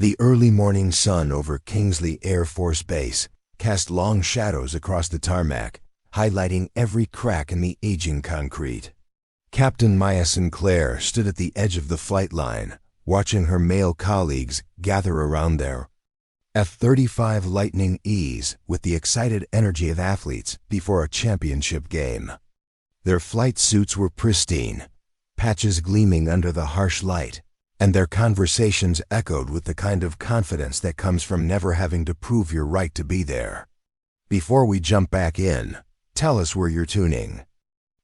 The early morning sun over Kingsley Air Force Base cast long shadows across the tarmac, highlighting every crack in the aging concrete. Captain Maya Sinclair stood at the edge of the flight line, watching her male colleagues gather around their F-35 Lightning IIs with the excited energy of athletes before a championship game. Their flight suits were pristine, patches gleaming under the harsh light, and their conversations echoed with the kind of confidence that comes from never having to prove your right to be there. Before we jump back in, tell us where you're tuning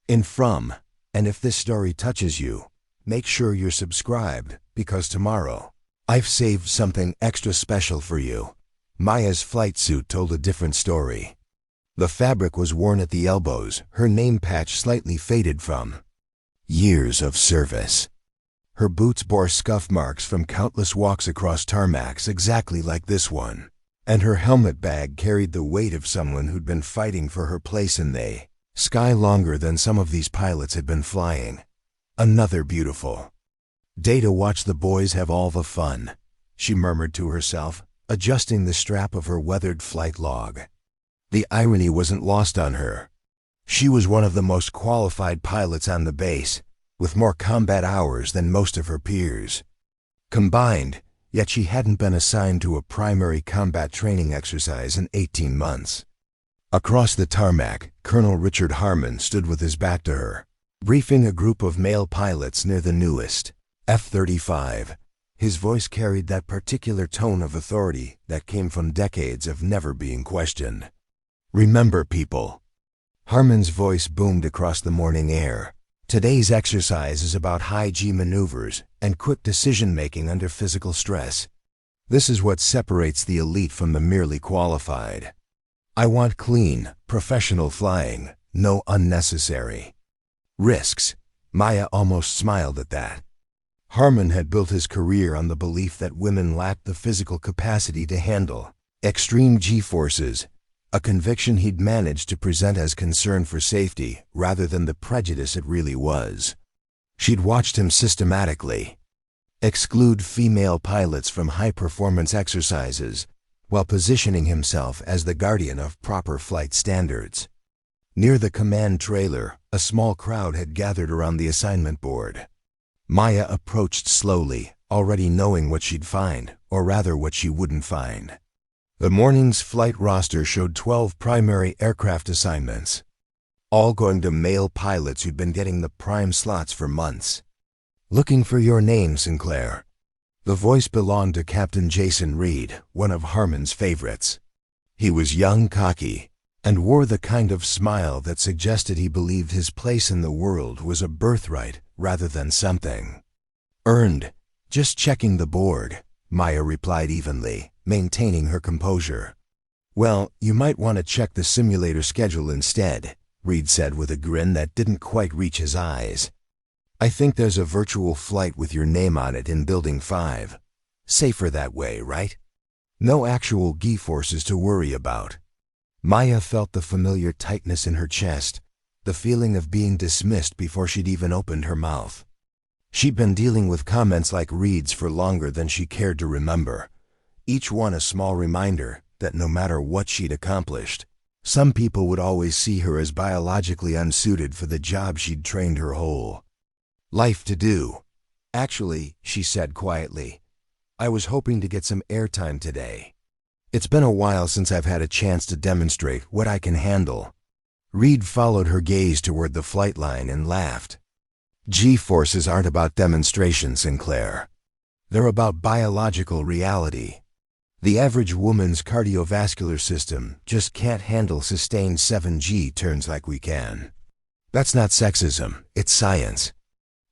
in from, and if this story touches you, make sure you're subscribed, because tomorrow, I've saved something extra special for you. Maya's flight suit told a different story. The fabric was worn at the elbows, her name patch slightly faded from years of service. Her boots bore scuff marks from countless walks across tarmacs exactly like this one, and her helmet bag carried the weight of someone who'd been fighting for her place in the sky longer than some of these pilots had been flying. Another beautiful day to watch the boys have all the fun, she murmured to herself, adjusting the strap of her weathered flight log. The irony wasn't lost on her. She was one of the most qualified pilots on the base, with more combat hours than most of her peers combined, yet she hadn't been assigned to a primary combat training exercise in 18 months. Across the tarmac, Colonel Richard Harmon stood with his back to her, briefing a group of male pilots near the newest F-35. His voice carried that particular tone of authority that came from decades of never being questioned. Remember, people. Harmon's voice boomed across the morning air. Today's exercise is about high-G maneuvers and quick decision-making under physical stress. This is what separates the elite from the merely qualified. I want clean, professional flying, no unnecessary risks. Maya almost smiled at that. Harmon had built his career on the belief that women lacked the physical capacity to handle extreme G-forces, a conviction he'd managed to present as concern for safety rather than the prejudice it really was. She'd watched him systematically exclude female pilots from high-performance exercises while positioning himself as the guardian of proper flight standards. Near the command trailer, a small crowd had gathered around the assignment board. Maya approached slowly, already knowing what she'd find, or rather what she wouldn't find. The morning's flight roster showed 12 primary aircraft assignments, all going to male pilots who'd been getting the prime slots for months. Looking for your name, Sinclair. The voice belonged to Captain Jason Reed, one of Harmon's favorites. He was young, cocky, and wore the kind of smile that suggested he believed his place in the world was a birthright rather than something earned. Just checking the board, Maya replied evenly, maintaining her composure. Well, you might want to check the simulator schedule instead, Reed said with a grin that didn't quite reach his eyes. I think there's a virtual flight with your name on it in Building 5. Safer that way, right? No actual G-forces to worry about. Maya felt the familiar tightness in her chest, the feeling of being dismissed before she'd even opened her mouth. She'd been dealing with comments like Reed's for longer than she cared to remember, each one a small reminder that no matter what she'd accomplished, some people would always see her as biologically unsuited for the job she'd trained her whole life to do. Actually, she said quietly, I was hoping to get some airtime today. It's been a while since I've had a chance to demonstrate what I can handle. Reed followed her gaze toward the flight line and laughed. G-forces aren't about demonstration, Sinclair. They're about biological reality. The average woman's cardiovascular system just can't handle sustained 7G turns like we can. That's not sexism, it's science.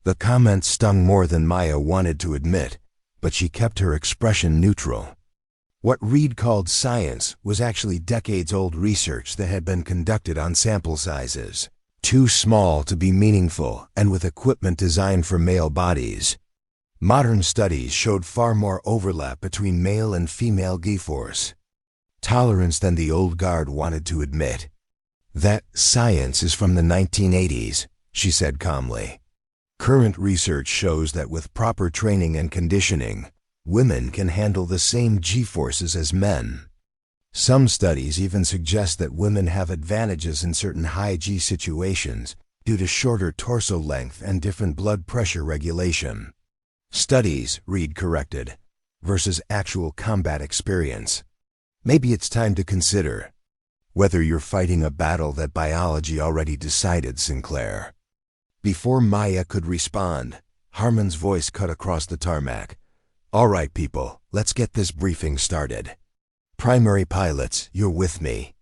The comment stung more than Maya wanted to admit, but she kept her expression neutral. What Reed called science was actually decades-old research that had been conducted on sample sizes too small to be meaningful and with equipment designed for male bodies. Modern studies showed far more overlap between male and female G-force tolerance than the old guard wanted to admit. That science is from the 1980s, she said calmly. Current research shows that with proper training and conditioning, women can handle the same G-forces as men. Some studies even suggest that women have advantages in certain high G situations due to shorter torso length and different blood pressure regulation. Studies, Reed corrected, versus actual combat experience. Maybe it's time to consider whether you're fighting a battle that biology already decided, Sinclair. Before Maya could respond, Harmon's voice cut across the tarmac. All right, people, let's get this briefing started. Primary pilots, you're with me.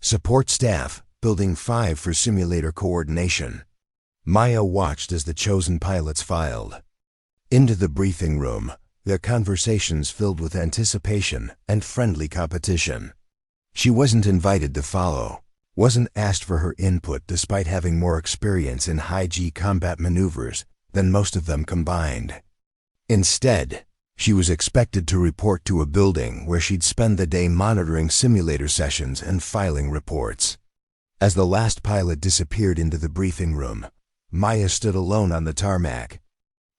Support staff, Building 5 for simulator coordination. Maya watched as the chosen pilots filed into the briefing room, their conversations filled with anticipation and friendly competition. She wasn't invited to follow, wasn't asked for her input despite having more experience in high-G combat maneuvers than most of them combined. Instead, she was expected to report to a building where she'd spend the day monitoring simulator sessions and filing reports. As the last pilot disappeared into the briefing room, Maya stood alone on the tarmac.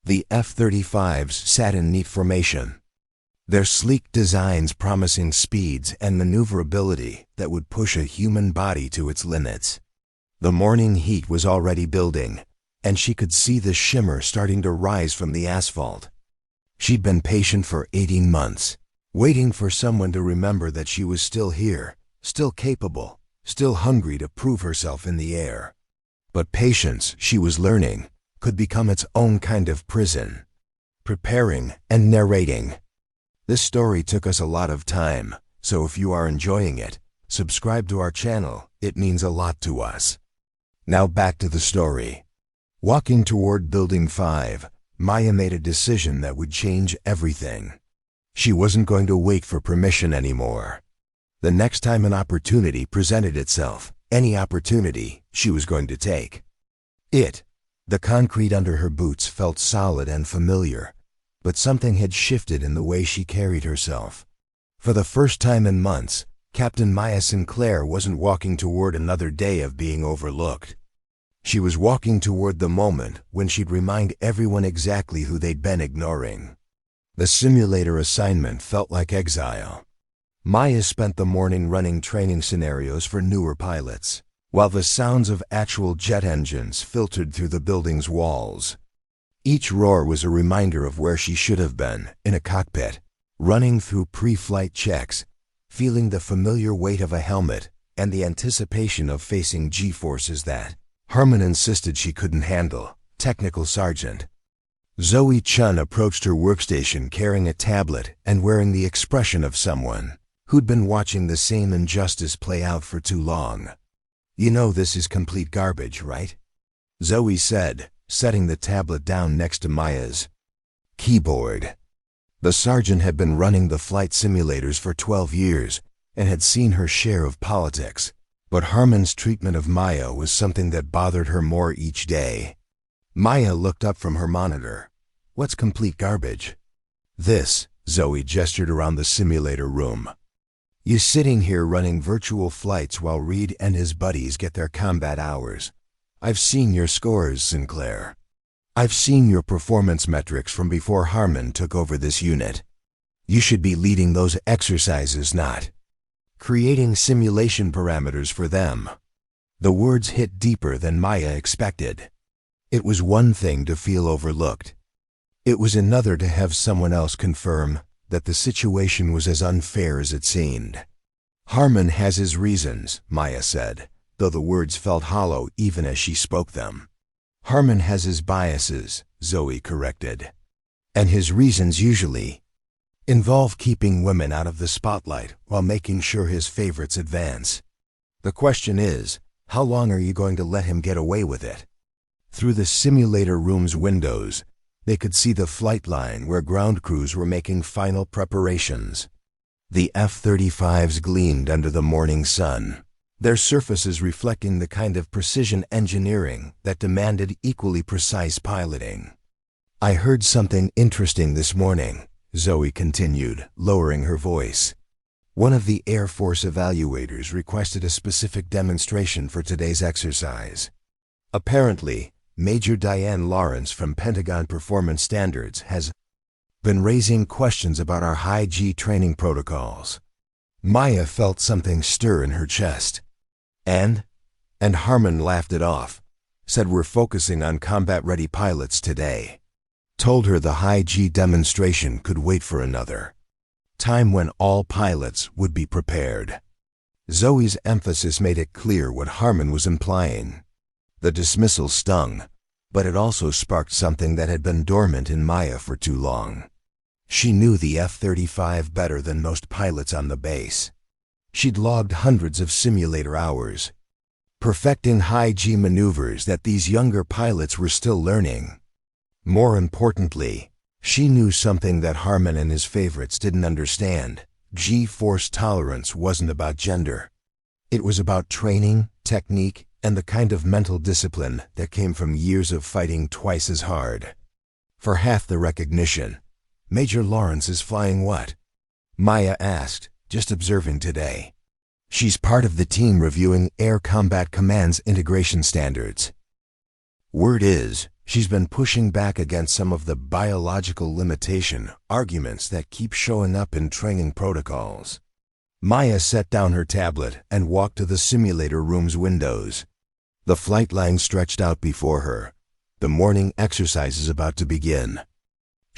The F-35s sat in neat formation, their sleek designs promising speeds and maneuverability that would push a human body to its limits. The morning heat was already building, and she could see the shimmer starting to rise from the asphalt. She'd been patient for 18 months, waiting for someone to remember that she was still here, still capable, still hungry to prove herself in the air. But patience, she was learning, could become its own kind of prison. Preparing and narrating. This story took us a lot of time, so if you are enjoying it, subscribe to our channel, it means a lot to us. Now back to the story. Walking toward Building 5, Maya made a decision that would change everything. She wasn't going to wait for permission anymore. The next time an opportunity presented itself, any opportunity, she was going to take it. The concrete under her boots felt solid and familiar, but something had shifted in the way she carried herself. For the first time in months, Captain Maya Sinclair wasn't walking toward another day of being overlooked. She was walking toward the moment when she'd remind everyone exactly who they'd been ignoring. The simulator assignment felt like exile. Maya spent the morning running training scenarios for newer pilots, while the sounds of actual jet engines filtered through the building's walls. Each roar was a reminder of where she should have been, in a cockpit, running through pre-flight checks, feeling the familiar weight of a helmet and the anticipation of facing G-forces that Harmon insisted she couldn't handle. Technical Sergeant Zoe Chun approached her workstation carrying a tablet and wearing the expression of someone who'd been watching the same injustice play out for too long. You know this is complete garbage, right? Zoe said, setting the tablet down next to Maya's keyboard. The sergeant had been running the flight simulators for 12 years and had seen her share of politics, but Harmon's treatment of Maya was something that bothered her more each day. Maya looked up from her monitor. What's complete garbage? This, Zoe gestured around the simulator room. You sitting here running virtual flights while Reed and his buddies get their combat hours. I've seen your scores, Sinclair. I've seen your performance metrics from before Harmon took over this unit. You should be leading those exercises, not creating simulation parameters for them. The words hit deeper than Maya expected. It was one thing to feel overlooked. It was another to have someone else confirm that the situation was as unfair as it seemed. Harmon has his reasons, Maya said, though the words felt hollow even as she spoke them. Harmon has his biases, Zoe corrected. And his reasons usually involve keeping women out of the spotlight while making sure his favorites advance. The question is, how long are you going to let him get away with it? Through the simulator room's windows, they could see the flight line where ground crews were making final preparations. The F-35s gleamed under the morning sun, their surfaces reflecting the kind of precision engineering that demanded equally precise piloting. I heard something interesting this morning, Zoe continued, lowering her voice. One of the Air Force evaluators requested a specific demonstration for today's exercise. Apparently, Major Diane Lawrence from Pentagon Performance Standards has been raising questions about our high-G training protocols. Maya felt something stir in her chest. And Harmon laughed it off, said we're focusing on combat-ready pilots today. Told her the high-G demonstration could wait for another time when all pilots would be prepared. Zoe's emphasis made it clear what Harmon was implying. The dismissal stung, but it also sparked something that had been dormant in Maya for too long. She knew the F-35 better than most pilots on the base. She'd logged hundreds of simulator hours, perfecting high-G maneuvers that these younger pilots were still learning. More importantly, she knew something that Harmon and his favorites didn't understand. G-force tolerance wasn't about gender. It was about training, technique, and the kind of mental discipline that came from years of fighting twice as hard. For half the recognition, Major Lawrence is flying what? Maya asked, just observing today. She's part of the team reviewing Air Combat Command's integration standards. Word is, she's been pushing back against some of the biological limitation arguments that keep showing up in training protocols. Maya set down her tablet and walked to the simulator room's windows. The flight line stretched out before her, the morning exercises about to begin.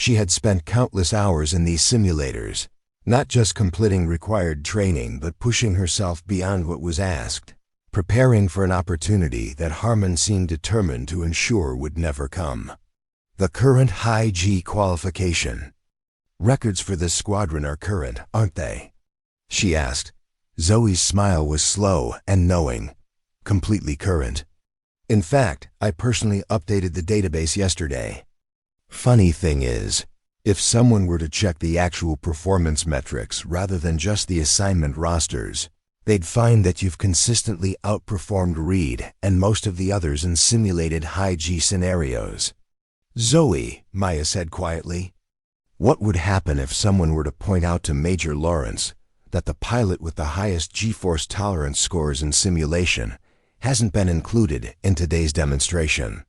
She had spent countless hours in these simulators, not just completing required training but pushing herself beyond what was asked, preparing for an opportunity that Harmon seemed determined to ensure would never come. The current high-G qualification. Records for this squadron are current, aren't they? She asked. Zoe's smile was slow and knowing. Completely current. In fact, I personally updated the database yesterday. Funny thing is, if someone were to check the actual performance metrics rather than just the assignment rosters, they'd find that you've consistently outperformed Reed and most of the others in simulated high-G scenarios. Zoe, Maya said quietly, what would happen if someone were to point out to Major Lawrence that the pilot with the highest G-force tolerance scores in simulation hasn't been included in today's demonstration?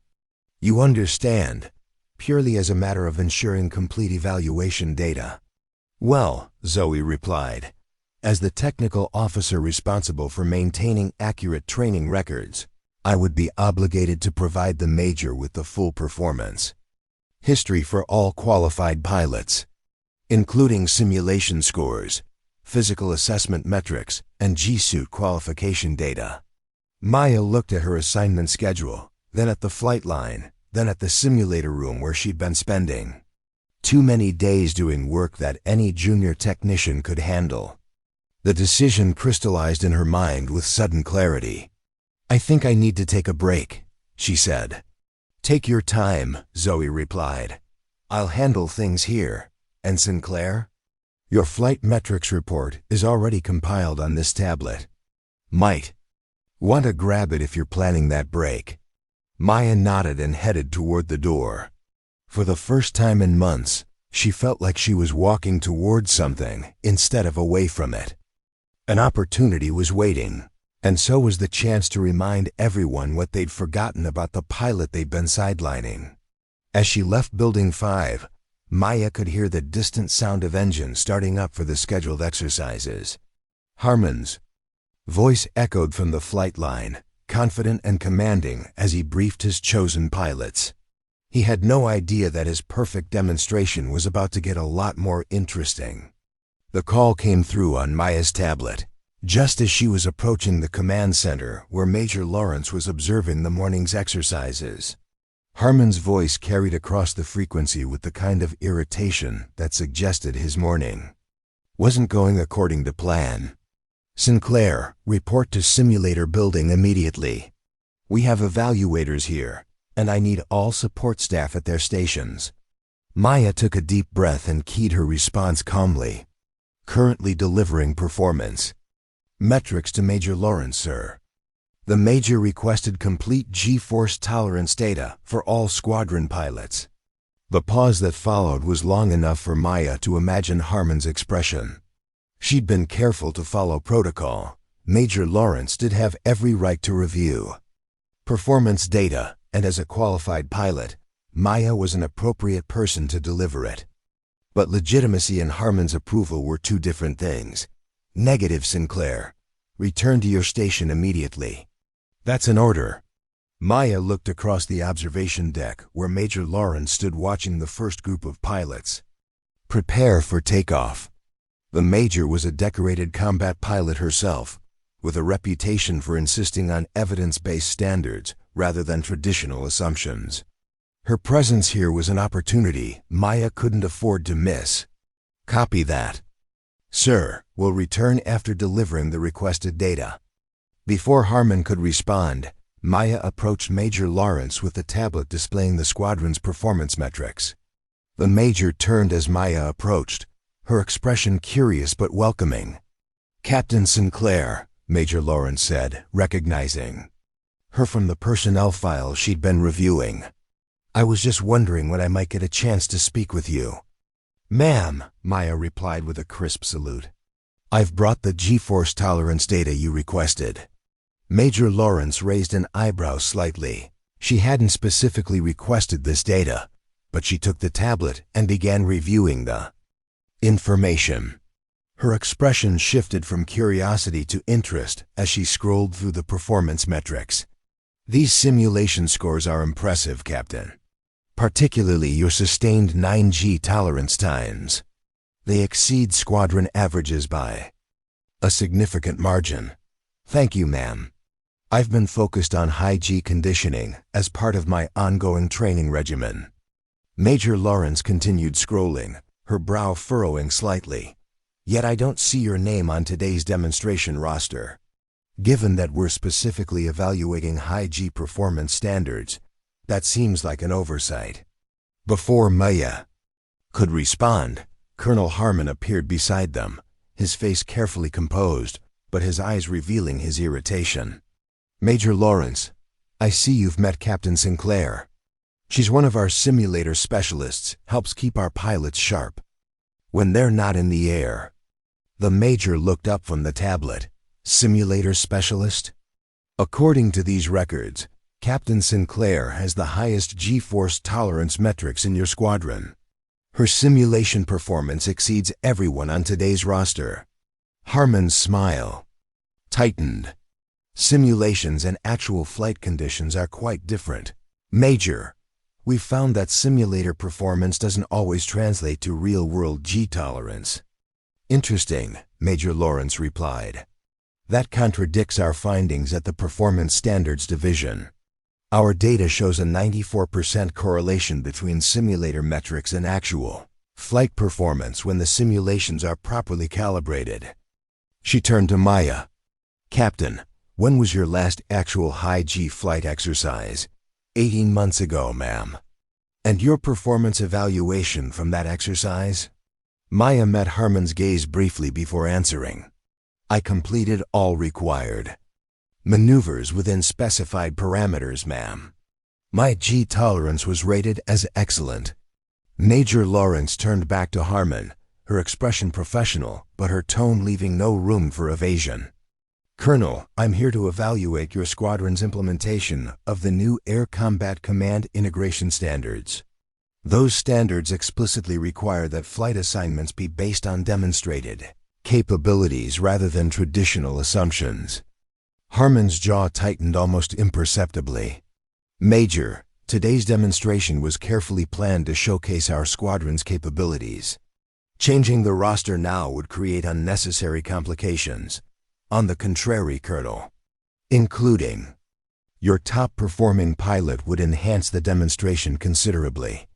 You understand, purely as a matter of ensuring complete evaluation data. Well, Zoe replied, as the technical officer responsible for maintaining accurate training records, I would be obligated to provide the Major with the full performance history for all qualified pilots, including simulation scores, physical assessment metrics, and G-suit qualification data. Maya looked at her assignment schedule, then at the flight line, then at the simulator room where she'd been spending too many days doing work that any junior technician could handle. The decision crystallized in her mind with sudden clarity. I think I need to take a break, she said. Take your time, Zoe replied. I'll handle things here. And Sinclair? Your flight metrics report is already compiled on this tablet. Might want to grab it if you're planning that break. Maya nodded and headed toward the door. For the first time in months, she felt like she was walking towards something instead of away from it. An opportunity was waiting, and so was the chance to remind everyone what they'd forgotten about the pilot they'd been sidelining. As she left Building 5, Maya could hear the distant sound of engines starting up for the scheduled exercises. Harmon's voice echoed from the flight line, confident and commanding as he briefed his chosen pilots. He had no idea that his perfect demonstration was about to get a lot more interesting. The call came through on Maya's tablet, just as she was approaching the command center where Major Lawrence was observing the morning's exercises. Harmon's voice carried across the frequency with the kind of irritation that suggested his morning wasn't going according to plan. Sinclair, report to simulator building immediately. We have evaluators here, and I need all support staff at their stations. Maya took a deep breath and keyed her response calmly. Currently delivering performance metrics to Major Lawrence, sir. The Major requested complete G-force tolerance data for all squadron pilots. The pause that followed was long enough for Maya to imagine Harmon's expression. She'd been careful to follow protocol. Major Lawrence did have every right to review performance data, and as a qualified pilot, Maya was an appropriate person to deliver it. But legitimacy and Harmon's approval were two different things. Negative, Sinclair. Return to your station immediately. That's an order. Maya looked across the observation deck where Major Lawrence stood watching the first group of pilots. Prepare for takeoff. The Major was a decorated combat pilot herself, with a reputation for insisting on evidence-based standards rather than traditional assumptions. Her presence here was an opportunity Maya couldn't afford to miss. Copy that. Sir, we'll return after delivering the requested data. Before Harmon could respond, Maya approached Major Lawrence with the tablet displaying the squadron's performance metrics. The Major turned as Maya approached, her expression curious but welcoming. Captain Sinclair, Major Lawrence said, recognizing her from the personnel file she'd been reviewing. I was just wondering when I might get a chance to speak with you. Ma'am, Maya replied with a crisp salute. I've brought the G-force tolerance data you requested. Major Lawrence raised an eyebrow slightly. She hadn't specifically requested this data, but she took the tablet and began reviewing the information. Her expression shifted from curiosity to interest as she scrolled through the performance metrics. These simulation scores are impressive, Captain. Particularly your sustained 9G tolerance times. They exceed squadron averages by a significant margin. Thank you, ma'am. I've been focused on high G conditioning as part of my ongoing training regimen. Major Lawrence continued scrolling, her brow furrowing slightly. Yet I don't see your name on today's demonstration roster. Given that we're specifically evaluating high G performance standards, that seems like an oversight. Before Maya could respond, Colonel Harmon appeared beside them, his face carefully composed, but his eyes revealing his irritation. Major Lawrence, I see you've met Captain Sinclair. She's one of our simulator specialists, helps keep our pilots sharp when they're not in the air. The Major looked up from the tablet. Simulator specialist? According to these records, Captain Sinclair has the highest G-force tolerance metrics in your squadron. Her simulation performance exceeds everyone on today's roster. Harmon's smile tightened. Simulations and actual flight conditions are quite different. Major, we've found that simulator performance doesn't always translate to real-world G-tolerance. Interesting, Major Lawrence replied. That contradicts our findings at the Performance Standards Division. Our data shows a 94% correlation between simulator metrics and actual flight performance when the simulations are properly calibrated. She turned to Maya. Captain, when was your last actual high-G flight exercise? 18 months ago, ma'am. And your performance evaluation from that exercise? Maya met Harmon's gaze briefly before answering. I completed all required maneuvers within specified parameters, ma'am. My G tolerance was rated as excellent. Major Lawrence turned back to Harmon, her expression professional, but her tone leaving no room for evasion. Colonel, I'm here to evaluate your squadron's implementation of the new Air Combat Command Integration Standards. Those standards explicitly require that flight assignments be based on demonstrated capabilities rather than traditional assumptions. Harmon's jaw tightened almost imperceptibly. Major, today's demonstration was carefully planned to showcase our squadron's capabilities. Changing the roster now would create unnecessary complications. On the contrary, Colonel, including your top-performing pilot would enhance the demonstration considerably.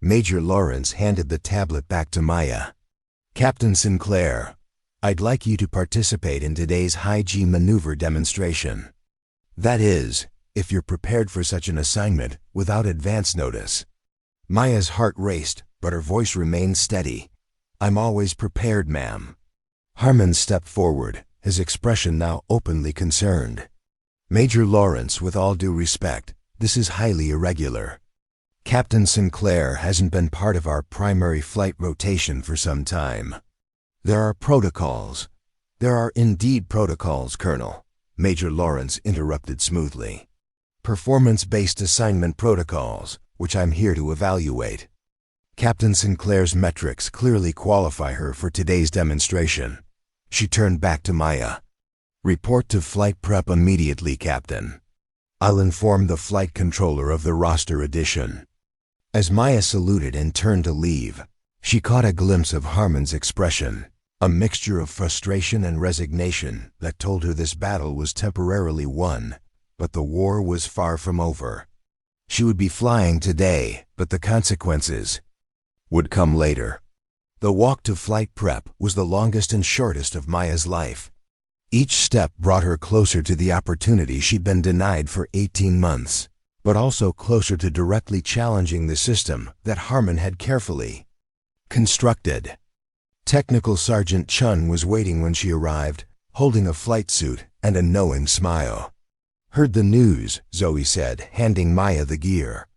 Major Lawrence handed the tablet back to Maya. Captain Sinclair, I'd like you to participate in today's high-G maneuver demonstration. That is, if you're prepared for such an assignment without advance notice. Maya's heart raced, but her voice remained steady. I'm always prepared, ma'am. Harmon stepped forward, his expression now openly concerned. Major Lawrence, with all due respect, this is highly irregular. Captain Sinclair hasn't been part of our primary flight rotation for some time. There are protocols. There are indeed protocols, Colonel, Major Lawrence interrupted smoothly. Performance-based assignment protocols, which I'm here to evaluate. Captain Sinclair's metrics clearly qualify her for today's demonstration. She turned back to Maya. Report to flight prep immediately, Captain. I'll inform the flight controller of the roster addition. As Maya saluted and turned to leave, she caught a glimpse of Harmon's expression, a mixture of frustration and resignation that told her this battle was temporarily won, but the war was far from over. She would be flying today, but the consequences would come later. The walk to flight prep was the longest and shortest of Maya's life. Each step brought her closer to the opportunity she'd been denied for 18 months, but also closer to directly challenging the system that Harmon had carefully constructed. Technical Sergeant Chun was waiting when she arrived, holding a flight suit and a knowing smile. Heard the news, Zoe said, handing Maya the gear.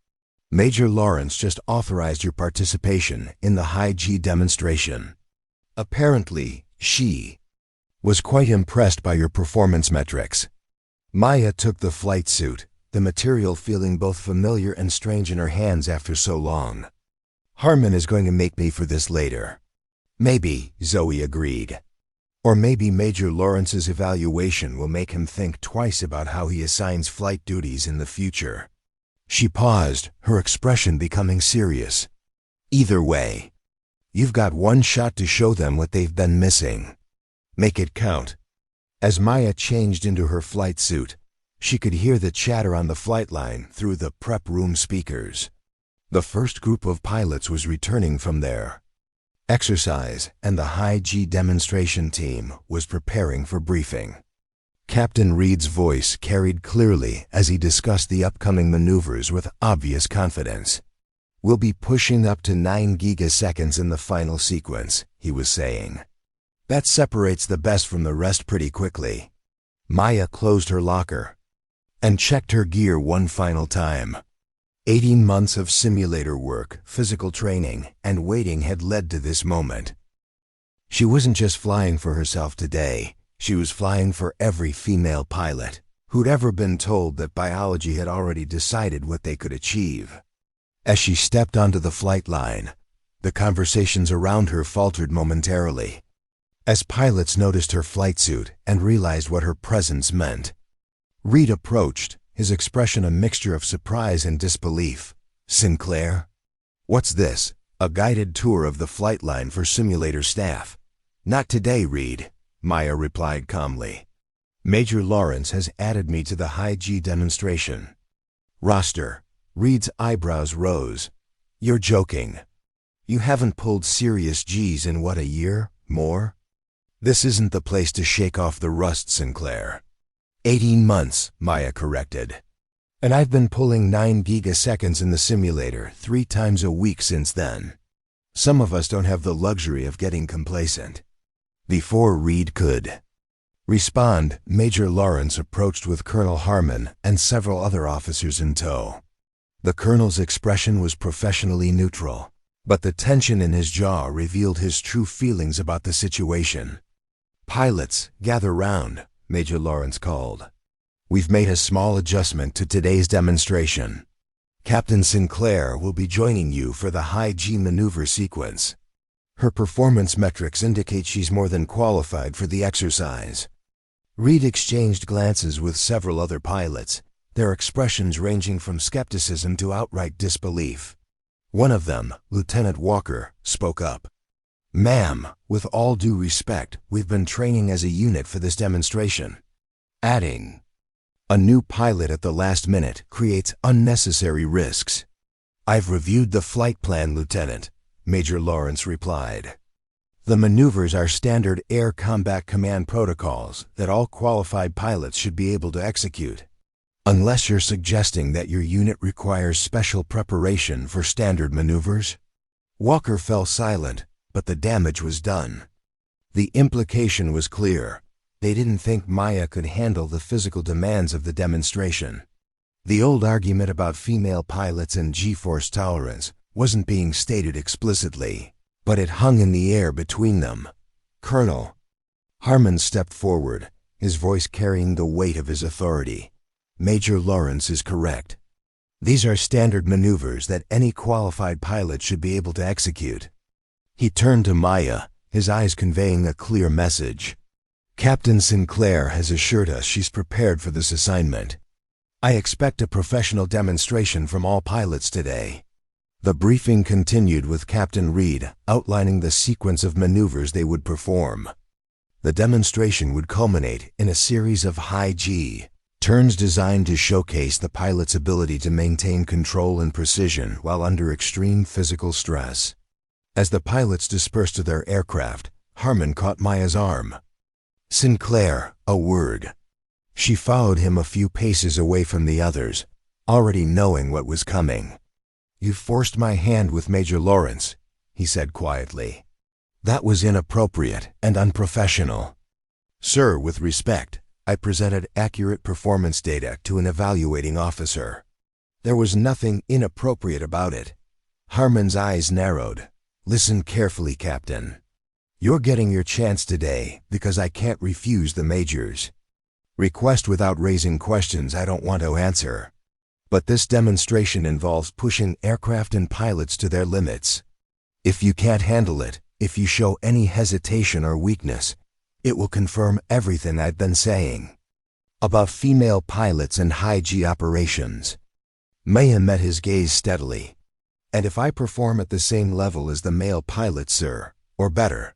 Major Lawrence just authorized your participation in the high G demonstration. Apparently, she was quite impressed by your performance metrics. Maya took the flight suit, the material feeling both familiar and strange in her hands after so long. Harmon is going to make me for this later. Maybe, Zoe agreed. Or maybe Major Lawrence's evaluation will make him think twice about how he assigns flight duties in the future. She paused, her expression becoming serious. Either way, you've got one shot to show them what they've been missing. Make it count. As Maya changed into her flight suit, she could hear the chatter on the flight line through the prep room speakers. The first group of pilots was returning from their exercise, and the high G demonstration team was preparing for briefing. Captain Reed's voice carried clearly as he discussed the upcoming maneuvers with obvious confidence. We'll be pushing up to 9 gigaseconds in the final sequence, he was saying. That separates the best from the rest pretty quickly. Maya closed her locker and checked her gear one final time. 18 months of simulator work, physical training, and waiting had led to this moment. She wasn't just flying for herself today, she was flying for every female pilot who'd ever been told that biology had already decided what they could achieve. As she stepped onto the flight line, the conversations around her faltered momentarily. As pilots noticed her flight suit and realized what her presence meant, Reed approached, his expression a mixture of surprise and disbelief. Sinclair? What's this? A guided tour of the flight line for simulator staff? Not today, Reed, Maya replied calmly. Major Lawrence has added me to the high G demonstration roster. Reed's eyebrows rose. You're joking. You haven't pulled serious Gs in what, a year? More? This isn't the place to shake off the rust, Sinclair. 18 months, Maya corrected. And I've been pulling 9 gigaseconds in the simulator 3 times a week since then. Some of us don't have the luxury of getting complacent. Before Reed could respond, Major Lawrence approached with Colonel Harmon and several other officers in tow. The colonel's expression was professionally neutral, but the tension in his jaw revealed his true feelings about the situation. Pilots, gather round, Major Lawrence called. We've made a small adjustment to today's demonstration. Captain Sinclair will be joining you for the high G maneuver sequence. Her performance metrics indicate she's more than qualified for the exercise. Reed exchanged glances with several other pilots, their expressions ranging from skepticism to outright disbelief. One of them, Lieutenant Walker, spoke up. Ma'am, with all due respect, we've been training as a unit for this demonstration. Adding a new pilot at the last minute creates unnecessary risks. I've reviewed the flight plan, Lieutenant, Major Lawrence replied. The maneuvers are standard air combat command protocols that all qualified pilots should be able to execute. Unless you're suggesting that your unit requires special preparation for standard maneuvers? Walker fell silent, but the damage was done. The implication was clear. They didn't think Maya could handle the physical demands of the demonstration. The old argument about female pilots and G-force tolerance wasn't being stated explicitly, but it hung in the air between them. Colonel Harmon stepped forward, his voice carrying the weight of his authority. Major Lawrence is correct. These are standard maneuvers that any qualified pilot should be able to execute. He turned to Maya, his eyes conveying a clear message. Captain Sinclair has assured us she's prepared for this assignment. I expect a professional demonstration from all pilots today. The briefing continued with Captain Reed outlining the sequence of maneuvers they would perform. The demonstration would culminate in a series of high G turns designed to showcase the pilot's ability to maintain control and precision while under extreme physical stress. As the pilots dispersed to their aircraft, Harmon caught Maya's arm. "Sinclair, a word." She followed him a few paces away from the others, already knowing what was coming. "You forced my hand with Major Lawrence," he said quietly. "That was inappropriate and unprofessional. Sir, with respect, I presented accurate performance data to an evaluating officer. There was nothing inappropriate about it." Harmon's eyes narrowed. "Listen carefully, Captain. You're getting your chance today because I can't refuse the Major's request without raising questions I don't want to answer. But this demonstration involves pushing aircraft and pilots to their limits. If you can't handle it, if you show any hesitation or weakness, it will confirm everything I've been saying about female pilots and high-G operations." Maya met his gaze steadily. "And if I perform at the same level as the male pilots, sir, or better,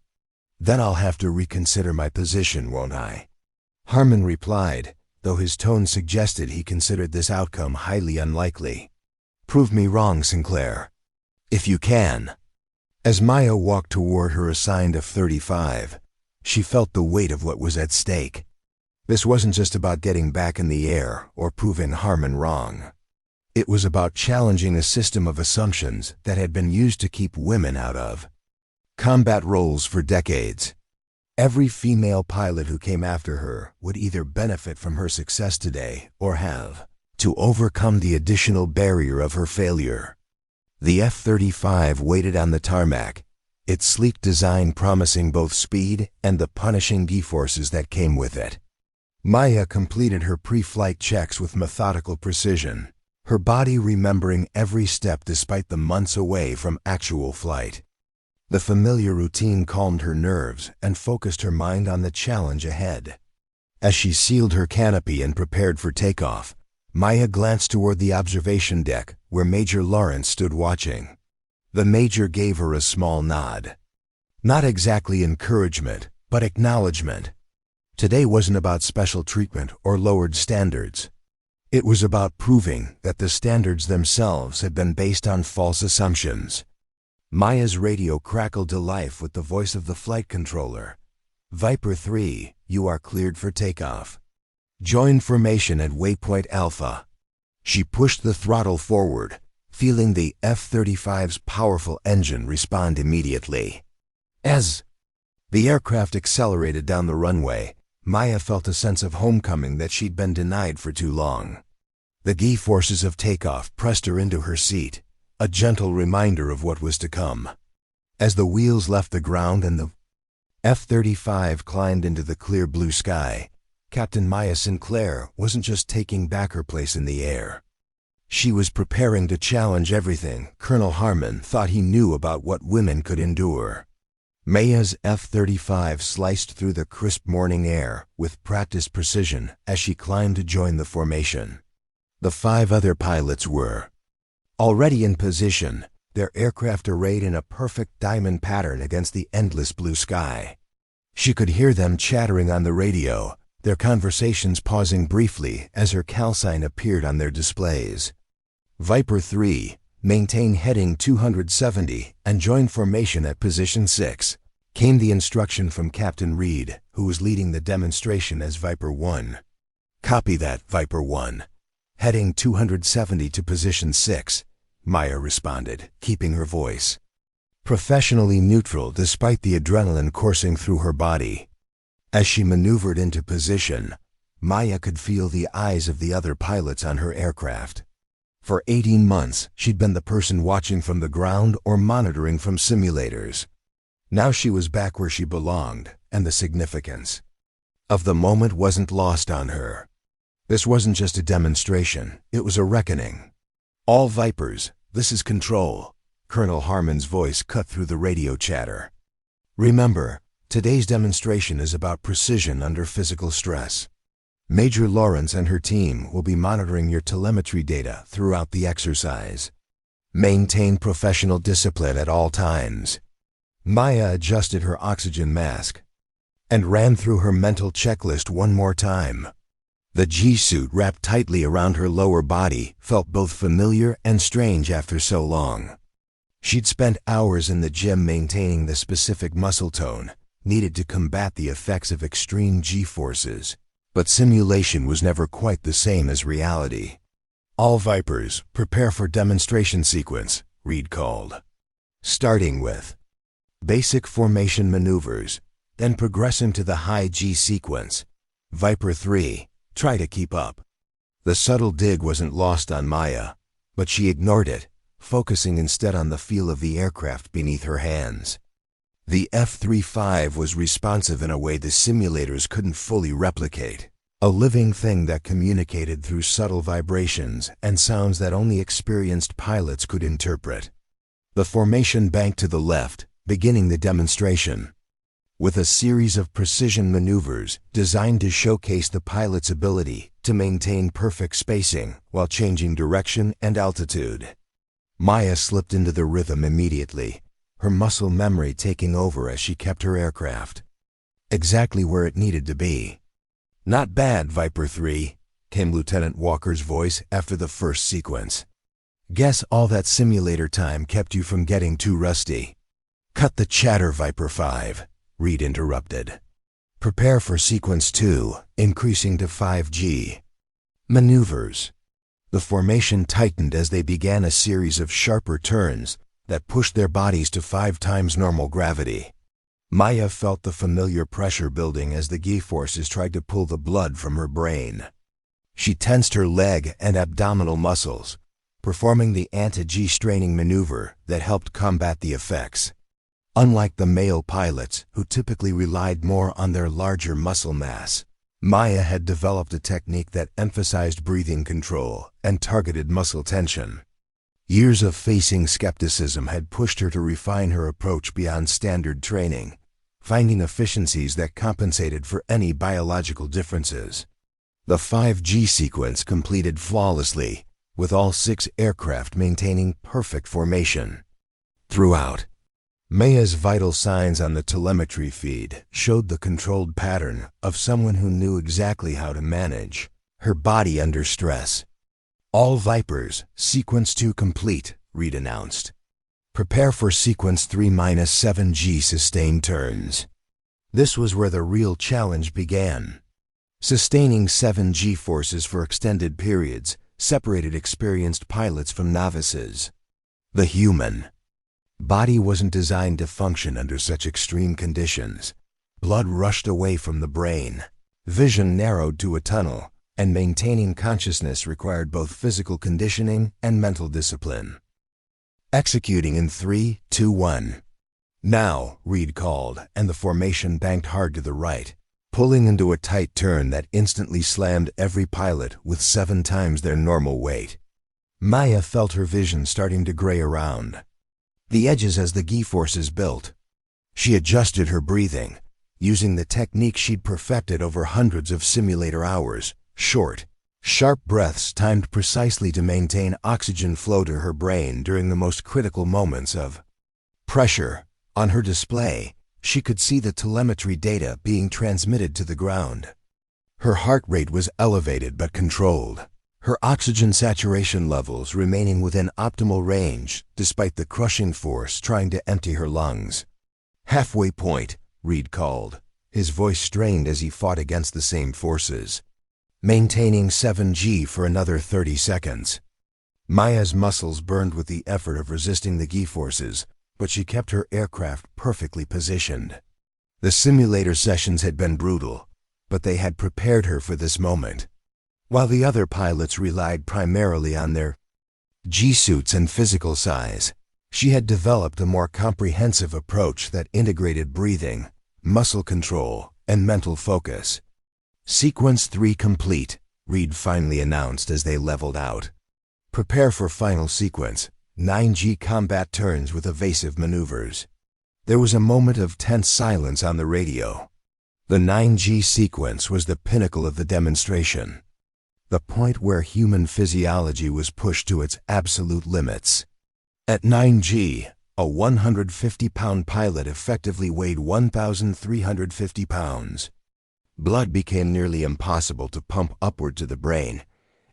then I'll have to reconsider my position, won't I?" Harmon replied, though his tone suggested he considered this outcome highly unlikely. "Prove me wrong, Sinclair. If you can." As Maya walked toward her assigned F-35, she felt the weight of what was at stake. This wasn't just about getting back in the air or proving Harmon wrong. It was about challenging a system of assumptions that had been used to keep women out of combat roles for decades. Every female pilot who came after her would either benefit from her success today or have to overcome the additional barrier of her failure. The F-35 waited on the tarmac, its sleek design promising both speed and the punishing G-forces that came with it. Maya completed her pre-flight checks with methodical precision, her body remembering every step despite the months away from actual flight. The familiar routine calmed her nerves and focused her mind on the challenge ahead. As she sealed her canopy and prepared for takeoff, Maya glanced toward the observation deck where Major Lawrence stood watching. The Major gave her a small nod. Not exactly encouragement, but acknowledgement. Today wasn't about special treatment or lowered standards. It was about proving that the standards themselves had been based on false assumptions. Maya's radio crackled to life with the voice of the flight controller. "Viper 3, you are cleared for takeoff. Join formation at waypoint Alpha." She pushed the throttle forward, feeling the F-35's powerful engine respond immediately. As the aircraft accelerated down the runway, Maya felt a sense of homecoming that she'd been denied for too long. The G-forces of takeoff pressed her into her seat, a gentle reminder of what was to come. As the wheels left the ground and the F-35 climbed into the clear blue sky, Captain Maya Sinclair wasn't just taking back her place in the air. She was preparing to challenge everything Colonel Harmon thought he knew about what women could endure. Maya's F-35 sliced through the crisp morning air with practiced precision as she climbed to join the formation. The 5 other pilots were already in position, their aircraft arrayed in a perfect diamond pattern against the endless blue sky. She could hear them chattering on the radio, their conversations pausing briefly as her call sign appeared on their displays. "Viper 3, maintain heading 270 and join formation at position 6, came the instruction from Captain Reed, who was leading the demonstration as Viper 1. "Copy that, Viper 1. Heading 270 to position 6, Maya responded, keeping her voice professionally neutral despite the adrenaline coursing through her body. As she maneuvered into position, Maya could feel the eyes of the other pilots on her aircraft. For 18 months, she'd been the person watching from the ground or monitoring from simulators. Now she was back where she belonged, and the significance of the moment wasn't lost on her. This wasn't just a demonstration, it was a reckoning. All Vipers, this is Control. Colonel Harmon's voice cut through the radio chatter. Remember, today's demonstration is about precision under physical stress. Major Lawrence and her team will be monitoring your telemetry data throughout the exercise. Maintain professional discipline at all times. Maya adjusted her oxygen mask and ran through her mental checklist one more time. The G-suit wrapped tightly around her lower body felt both familiar and strange after so long. She'd spent hours in the gym maintaining the specific muscle tone needed to combat the effects of extreme G-forces, but simulation was never quite the same as reality. All Vipers, prepare for demonstration sequence, Reed called. Starting with basic formation maneuvers, then progress into the high G sequence. Viper 3, try to keep up. The subtle dig wasn't lost on Maya, but she ignored it, focusing instead on the feel of the aircraft beneath her hands. The F-35 was responsive in a way the simulators couldn't fully replicate. A living thing that communicated through subtle vibrations and sounds that only experienced pilots could interpret. The formation banked to the left, beginning the demonstration. With a series of precision maneuvers designed to showcase the pilot's ability to maintain perfect spacing while changing direction and altitude. Maya slipped into the rhythm immediately, her muscle memory taking over as she kept her aircraft exactly where it needed to be. "Not bad, Viper 3, came Lieutenant Walker's voice after the first sequence. "Guess all that simulator time kept you from getting too rusty." "Cut the chatter, Viper 5, Reed interrupted. "Prepare for sequence 2, increasing to 5G. Maneuvers." The formation tightened as they began a series of sharper turns that pushed their bodies to 5 times normal gravity. Maya felt the familiar pressure building as the G-forces tried to pull the blood from her brain. She tensed her leg and abdominal muscles, performing the anti-G straining maneuver that helped combat the effects. Unlike the male pilots, who typically relied more on their larger muscle mass, Maya had developed a technique that emphasized breathing control and targeted muscle tension. Years of facing skepticism had pushed her to refine her approach beyond standard training, finding efficiencies that compensated for any biological differences. The 5G sequence completed flawlessly, with all 6 aircraft maintaining perfect formation. Throughout, Maya's vital signs on the telemetry feed showed the controlled pattern of someone who knew exactly how to manage her body under stress. "All Vipers, sequence 2 complete," Reed announced. "Prepare for sequence 3-7G sustained turns." This was where the real challenge began. Sustaining 7G forces for extended periods separated experienced pilots from novices. The human body wasn't designed to function under such extreme conditions. Blood rushed away from the brain, vision narrowed to a tunnel, and maintaining consciousness required both physical conditioning and mental discipline. Executing in 3, 2, 1. "Now," Reed called, and the formation banked hard to the right, pulling into a tight turn that instantly slammed every pilot with 7 times their normal weight. Maya felt her vision starting to gray around the edges as the G-forces built. She adjusted her breathing, using the technique she'd perfected over hundreds of simulator hours, short, sharp breaths timed precisely to maintain oxygen flow to her brain during the most critical moments of pressure. On her display, she could see the telemetry data being transmitted to the ground. Her heart rate was elevated but controlled, her oxygen saturation levels remaining within optimal range despite the crushing force trying to empty her lungs. "Halfway point," Reed called, his voice strained as he fought against the same forces. "Maintaining 7G for another 30 seconds. Maya's muscles burned with the effort of resisting the G-forces, but she kept her aircraft perfectly positioned. The simulator sessions had been brutal, but they had prepared her for this moment. While the other pilots relied primarily on their G-suits and physical size, she had developed a more comprehensive approach that integrated breathing, muscle control, and mental focus. "Sequence 3 complete," Reed finally announced as they leveled out. Prepare for final sequence. 9G combat turns with evasive maneuvers. There was a moment of tense silence on the radio. The 9G sequence was the pinnacle of the demonstration. The point where human physiology was pushed to its absolute limits. At 9G, a 150-pound pilot effectively weighed 1,350 pounds. Blood became nearly impossible to pump upward to the brain,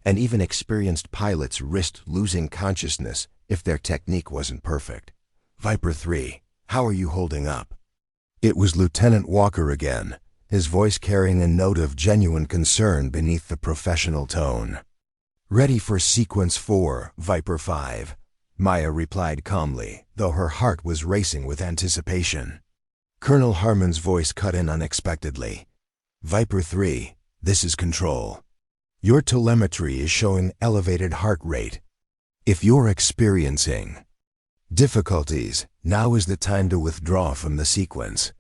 and even experienced pilots risked losing consciousness if their technique wasn't perfect. Viper 3, how are you holding up? It was Lieutenant Walker again, his voice carrying a note of genuine concern beneath the professional tone. Ready for Sequence 4, Viper 5, Maya replied calmly, though her heart was racing with anticipation. Colonel Harmon's voice cut in unexpectedly. Viper 3, this is Control. Your telemetry is showing elevated heart rate. If you're experiencing difficulties, now is the time to withdraw from the sequence.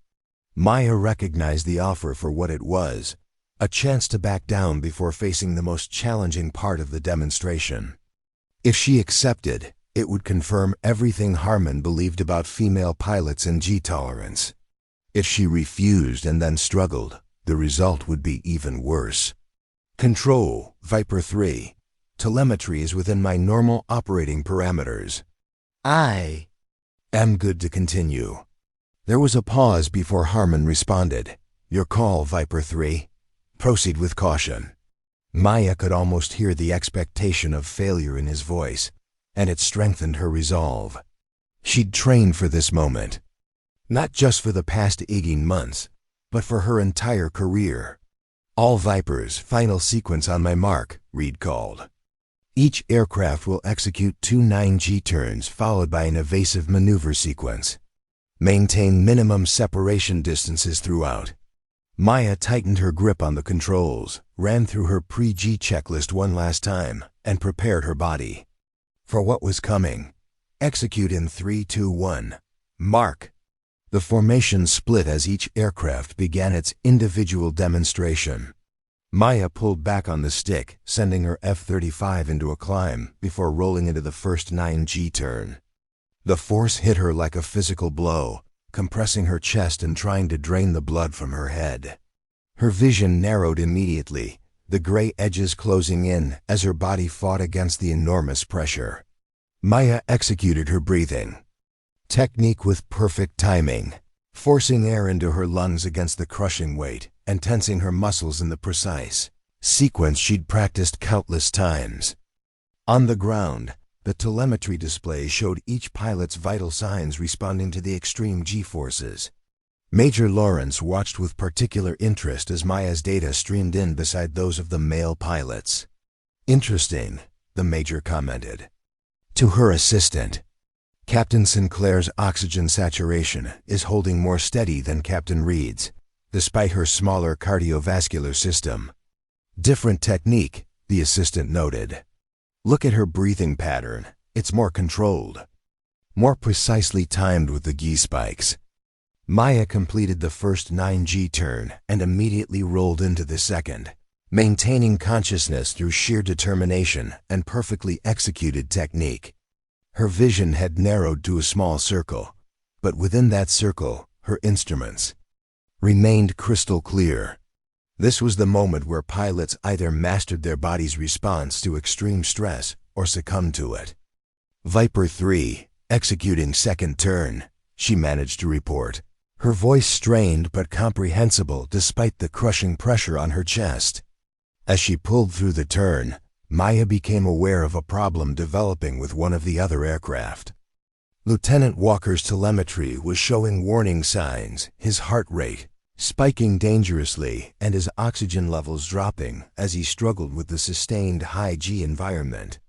Maya recognized the offer for what it was, a chance to back down before facing the most challenging part of the demonstration. If she accepted, it would confirm everything Harmon believed about female pilots and G-tolerance. If she refused and then struggled, the result would be even worse. Control, Viper 3. Telemetry is within my normal operating parameters. I am good to continue. There was a pause before Harmon responded. Your call, Viper 3. Proceed with caution. Maya could almost hear the expectation of failure in his voice, and it strengthened her resolve. She'd trained for this moment. Not just for the past 18 months, but for her entire career. All Vipers, final sequence on my mark, Reed called. Each aircraft will execute 2 9G turns followed by an evasive maneuver sequence. Maintain minimum separation distances throughout. Maya tightened her grip on the controls, ran through her pre-G checklist one last time, and prepared her body for what was coming. Execute in 3, 2, 1. Mark. The formation split as each aircraft began its individual demonstration. Maya pulled back on the stick, sending her F-35 into a climb before rolling into the first 9G turn. The force hit her like a physical blow, compressing her chest and trying to drain the blood from her head. Her vision narrowed immediately, the gray edges closing in as her body fought against the enormous pressure. Maya executed her breathing technique with perfect timing, forcing air into her lungs against the crushing weight and tensing her muscles in the precise sequence she'd practiced countless times. On the ground, the telemetry display showed each pilot's vital signs responding to the extreme G-forces. Major Lawrence watched with particular interest as Maya's data streamed in beside those of the male pilots. Interesting, the Major commented. To her assistant, Captain Sinclair's oxygen saturation is holding more steady than Captain Reed's, despite her smaller cardiovascular system. Different technique, the assistant noted. Look at her breathing pattern, it's more controlled. More precisely timed with the G spikes. Maya completed the first 9G turn and immediately rolled into the second, maintaining consciousness through sheer determination and perfectly executed technique. Her vision had narrowed to a small circle, but within that circle, her instruments remained crystal clear. This was the moment where pilots either mastered their body's response to extreme stress or succumbed to it. Viper 3, executing second turn, she managed to report, her voice strained but comprehensible despite the crushing pressure on her chest. As she pulled through the turn, Maya became aware of a problem developing with one of the other aircraft. Lieutenant Walker's telemetry was showing warning signs, his heart rate spiking dangerously and his oxygen levels dropping as he struggled with the sustained high G environment.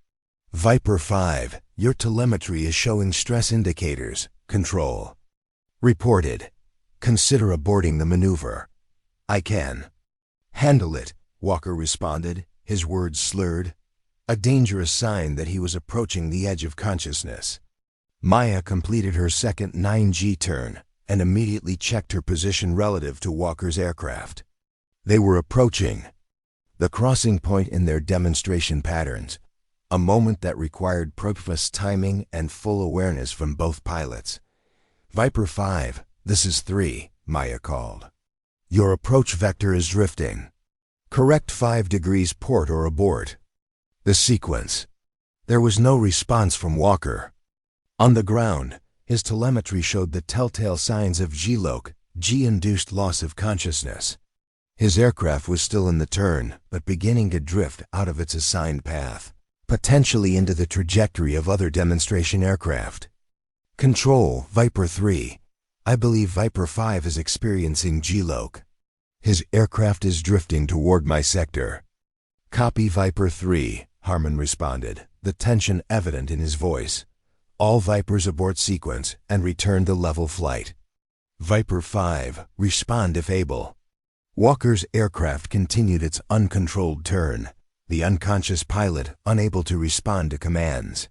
Viper 5, your telemetry is showing stress indicators, Control reported. Consider aborting the maneuver. I can handle it, Walker responded, his words slurred, a dangerous sign that he was approaching the edge of consciousness. Maya completed her second 9G turn and immediately checked her position relative to Walker's aircraft. They were approaching the crossing point in their demonstration patterns, a moment that required purpose, timing, and full awareness from both pilots. Viper 5, this is 3, Maya called. Your approach vector is drifting. Correct 5 degrees port or abort. The sequence. There was no response from Walker. On the ground, his telemetry showed the telltale signs of G-LOC, G-induced loss of consciousness. His aircraft was still in the turn, but beginning to drift out of its assigned path, potentially into the trajectory of other demonstration aircraft. Control, Viper 3. I believe Viper 5 is experiencing G-LOC. His aircraft is drifting toward my sector. Copy, Viper 3, Harmon responded, the tension evident in his voice. All Vipers abort sequence and return to level flight. Viper 5, respond if able. Walker's aircraft continued its uncontrolled turn, the unconscious pilot unable to respond to commands.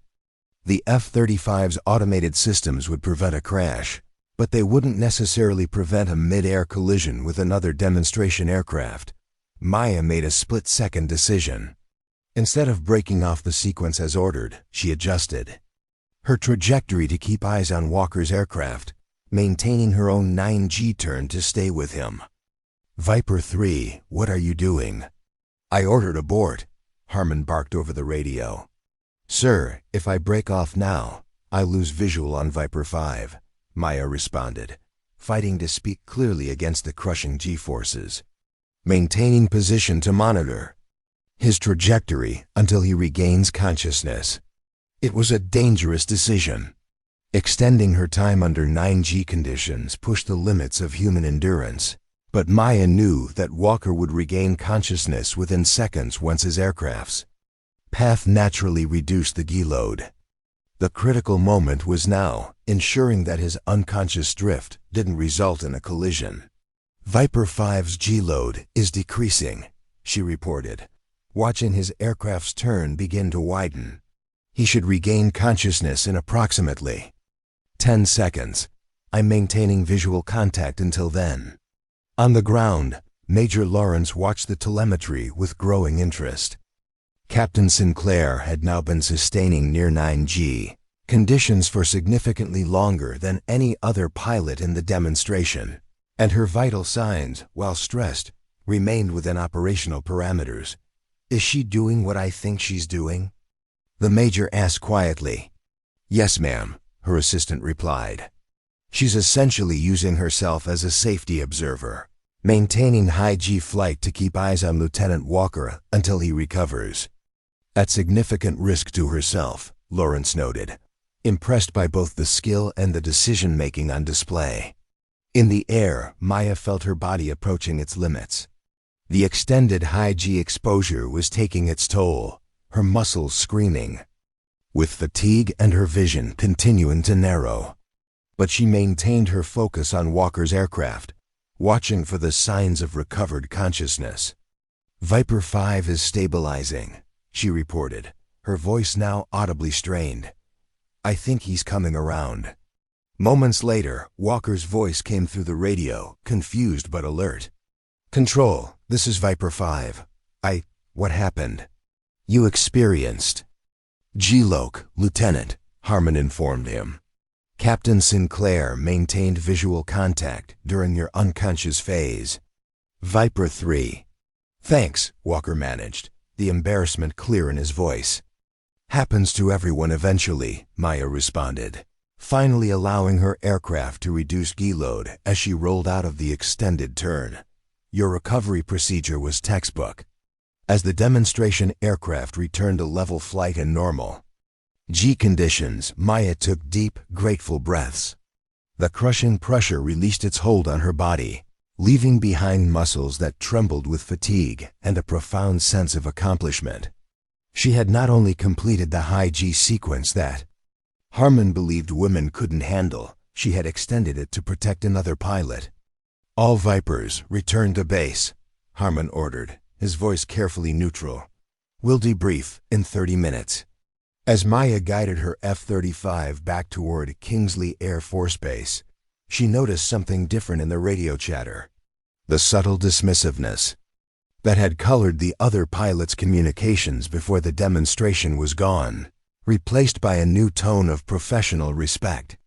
The F-35's automated systems would prevent a crash, but they wouldn't necessarily prevent a mid-air collision with another demonstration aircraft. Maya made a split-second decision. Instead of breaking off the sequence as ordered, she adjusted her trajectory to keep eyes on Walker's aircraft, maintaining her own 9G turn to stay with him. Viper 3, what are you doing? I ordered abort, Harmon barked over the radio. Sir, if I break off now, I lose visual on Viper 5, Maya responded, fighting to speak clearly against the crushing G-forces. Maintaining position to monitor his trajectory until he regains consciousness. It was a dangerous decision. Extending her time under 9G conditions pushed the limits of human endurance. But Maya knew that Walker would regain consciousness within seconds once his aircraft's path naturally reduced the G-load. The critical moment was now, ensuring that his unconscious drift didn't result in a collision. Viper 5's G-load is decreasing, she reported, watching his aircraft's turn begin to widen. He should regain consciousness in approximately 10 seconds. I'm maintaining visual contact until then. On the ground, Major Lawrence watched the telemetry with growing interest. Captain Sinclair had now been sustaining near 9G, conditions for significantly longer than any other pilot in the demonstration, and her vital signs, while stressed, remained within operational parameters. Is she doing what I think she's doing? The Major asked quietly. Yes, ma'am, her assistant replied. She's essentially using herself as a safety observer, maintaining high G flight to keep eyes on Lieutenant Walker until he recovers. At significant risk to herself, Lawrence noted, impressed by both the skill and the decision-making on display. In the air, Maya felt her body approaching its limits. The extended high G exposure was taking its toll, her muscles screaming, with fatigue and her vision continuing to narrow. But she maintained her focus on Walker's aircraft, watching for the signs of recovered consciousness. Viper 5 is stabilizing, she reported, her voice now audibly strained. I think he's coming around. Moments later, Walker's voice came through the radio, confused but alert. Control, this is Viper 5. What happened? You experienced G-LOC, Lieutenant, Harmon informed him. Captain Sinclair maintained visual contact during your unconscious phase. Viper 3. Thanks, Walker managed, the embarrassment clear in his voice. Happens to everyone eventually, Maya responded, finally allowing her aircraft to reduce G-load as she rolled out of the extended turn. Your recovery procedure was textbook. As the demonstration aircraft returned to level flight and normal G conditions, Maya took deep, grateful breaths. The crushing pressure released its hold on her body, leaving behind muscles that trembled with fatigue and a profound sense of accomplishment. She had not only completed the high G sequence that Harmon believed women couldn't handle, she had extended it to protect another pilot. All Vipers, return to base, Harmon ordered, his voice carefully neutral. We'll debrief in 30 minutes. As Maya guided her F-35 back toward Kingsley Air Force Base, she noticed something different in the radio chatter. The subtle dismissiveness. that had colored the other pilots' communications before the demonstration was gone, replaced by a new tone of professional respect.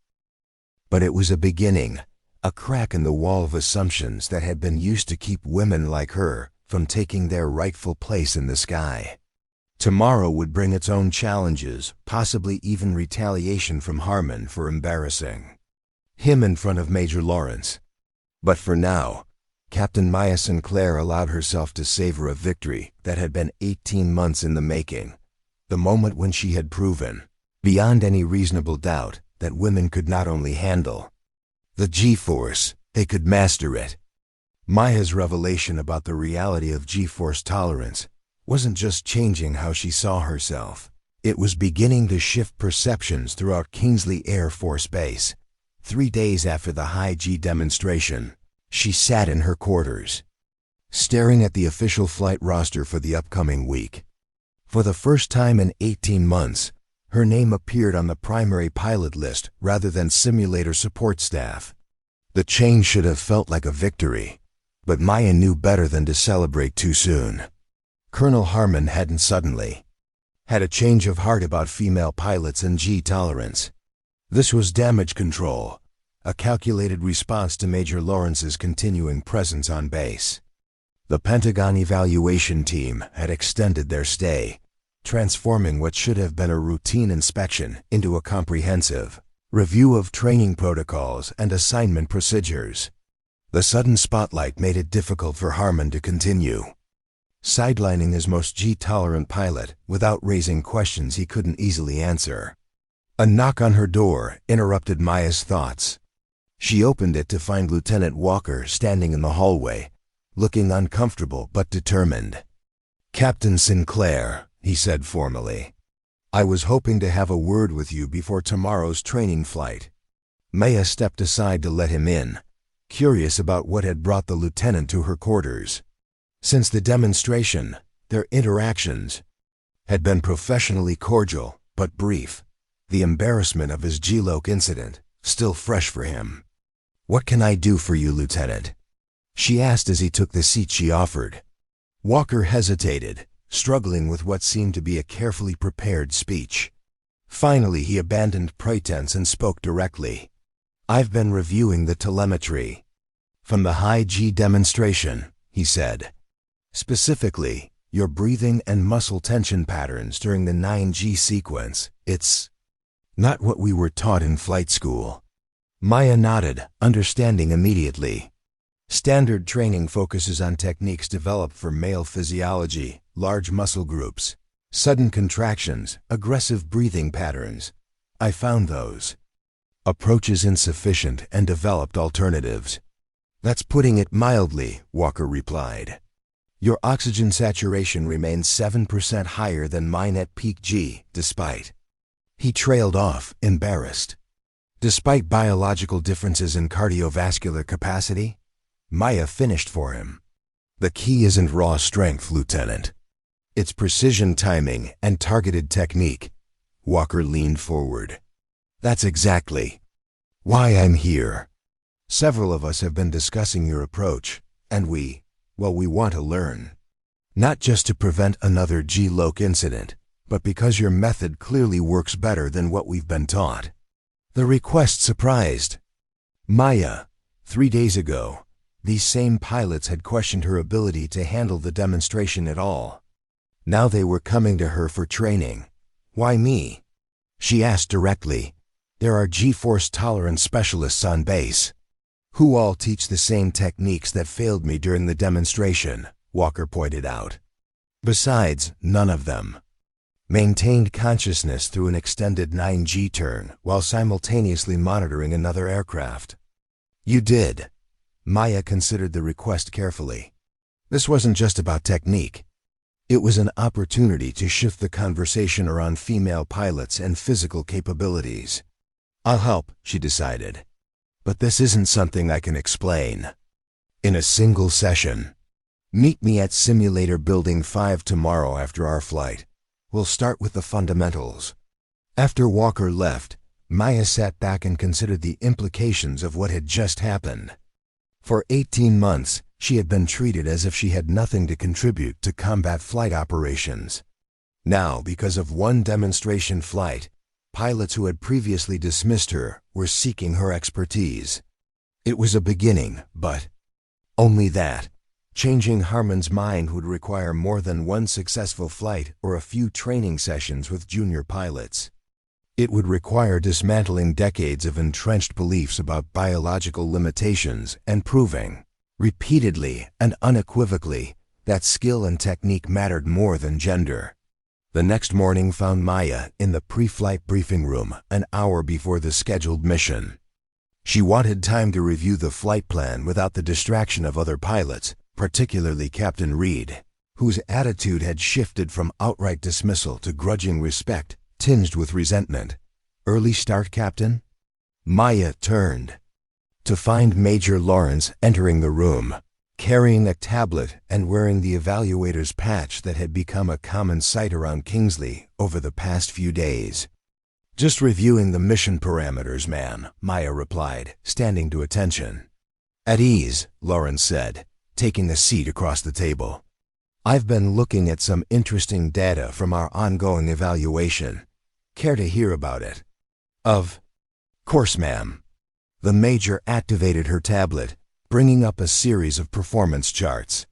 But it was a beginning, a crack in the wall of assumptions that had been used to keep women like her from taking their rightful place in the sky. Tomorrow would bring its own challenges, possibly even retaliation from Harmon for embarrassing him in front of Major Lawrence. But for now, Captain Maya Sinclair allowed herself to savor a victory that had been 18 months in the making, the moment when she had proven, beyond any reasonable doubt, that women could not only handle the G-force, they could master it. Maya's revelation about the reality of G-force tolerance wasn't just changing how she saw herself. It was beginning to shift perceptions throughout Kingsley Air Force Base. 3 days after the high G demonstration, she sat in her quarters, staring at the official flight roster for the upcoming week. For the first time in 18 months, her name appeared on the primary pilot list rather than simulator support staff. The change should have felt like a victory, but Maya knew better than to celebrate too soon. Colonel Harmon hadn't suddenly had a change of heart about female pilots and G tolerance. This was damage control, a calculated response to Major Lawrence's continuing presence on base. The Pentagon evaluation team had extended their stay, transforming what should have been a routine inspection into a comprehensive review of training protocols and assignment procedures. The sudden spotlight made it difficult for Harmon to continue sidelining his most G-tolerant pilot without raising questions he couldn't easily answer. A knock on her door interrupted Maya's thoughts. She opened it to find Lieutenant Walker standing in the hallway, looking uncomfortable but determined. "Captain Sinclair," he said formally, "I was hoping to have a word with you before tomorrow's training flight." Maya stepped aside to let him in, curious about what had brought the lieutenant to her quarters. Since the demonstration, their interactions had been professionally cordial but brief, the embarrassment of his G-Loc incident still fresh for him. "What can I do for you, Lieutenant?" she asked as he took the seat she offered. Walker hesitated, struggling with what seemed to be a carefully prepared speech. Finally, he abandoned pretense and spoke directly. "I've been reviewing the telemetry from the high G demonstration," he said. "Specifically, your breathing and muscle tension patterns during the 9G sequence. It's not what we were taught in flight school." Maya nodded, understanding immediately. Standard training focuses on techniques developed for male physiology, large muscle groups, sudden contractions, aggressive breathing patterns. "I found those approaches insufficient and developed alternatives." "That's putting it mildly," Walker replied. "Your oxygen saturation remains 7% higher than mine at peak G, despite..." He trailed off, embarrassed. "Despite biological differences in cardiovascular capacity?" Maya finished for him. "The key isn't raw strength, Lieutenant. It's precision timing and targeted technique." Walker leaned forward. "That's exactly why I'm here. Several of us have been discussing your approach, and we want to learn. Not just to prevent another G-Loc incident, but because your method clearly works better than what we've been taught." The request surprised Maya. 3 days ago, these same pilots had questioned her ability to handle the demonstration at all. Now they were coming to her for training. "Why me?" she asked directly. "There are G-force tolerance specialists on base who all teach the same techniques that failed me during the demonstration," Walker pointed out. "Besides, none of them maintained consciousness through an extended 9G turn while simultaneously monitoring another aircraft." "You did." Maya considered the request carefully. This wasn't just about technique. It was an opportunity to shift the conversation around female pilots and physical capabilities. "I'll help," she decided. "But this isn't something I can explain in a single session. Meet me at Simulator Building 5 tomorrow after our flight. We'll start with the fundamentals." After Walker left, Maya sat back and considered the implications of what had just happened. For 18 months, She had been treated as if she had nothing to contribute to combat flight operations. Now, because of one demonstration flight, pilots who had previously dismissed her were seeking her expertise. It was a beginning, but only that. Changing Harmon's mind would require more than one successful flight or a few training sessions with junior pilots. It would require dismantling decades of entrenched beliefs about biological limitations and proving, repeatedly and unequivocally, that skill and technique mattered more than gender. The next morning found Maya in the pre-flight briefing room an hour before the scheduled mission. She wanted time to review the flight plan without the distraction of other pilots, particularly Captain Reed, whose attitude had shifted from outright dismissal to grudging respect, tinged with resentment. "Early start, Captain?" Maya turned to find Major Lawrence entering the room, carrying a tablet and wearing the evaluator's patch that had become a common sight around Kingsley over the past few days. "Just reviewing the mission parameters, ma'am," Maya replied, standing to attention. "At ease," Lawrence said, taking a seat across the table. "I've been looking at some interesting data from our ongoing evaluation. Care to hear about it?" "Of course, ma'am." The Major activated her tablet, bringing up a series of performance charts.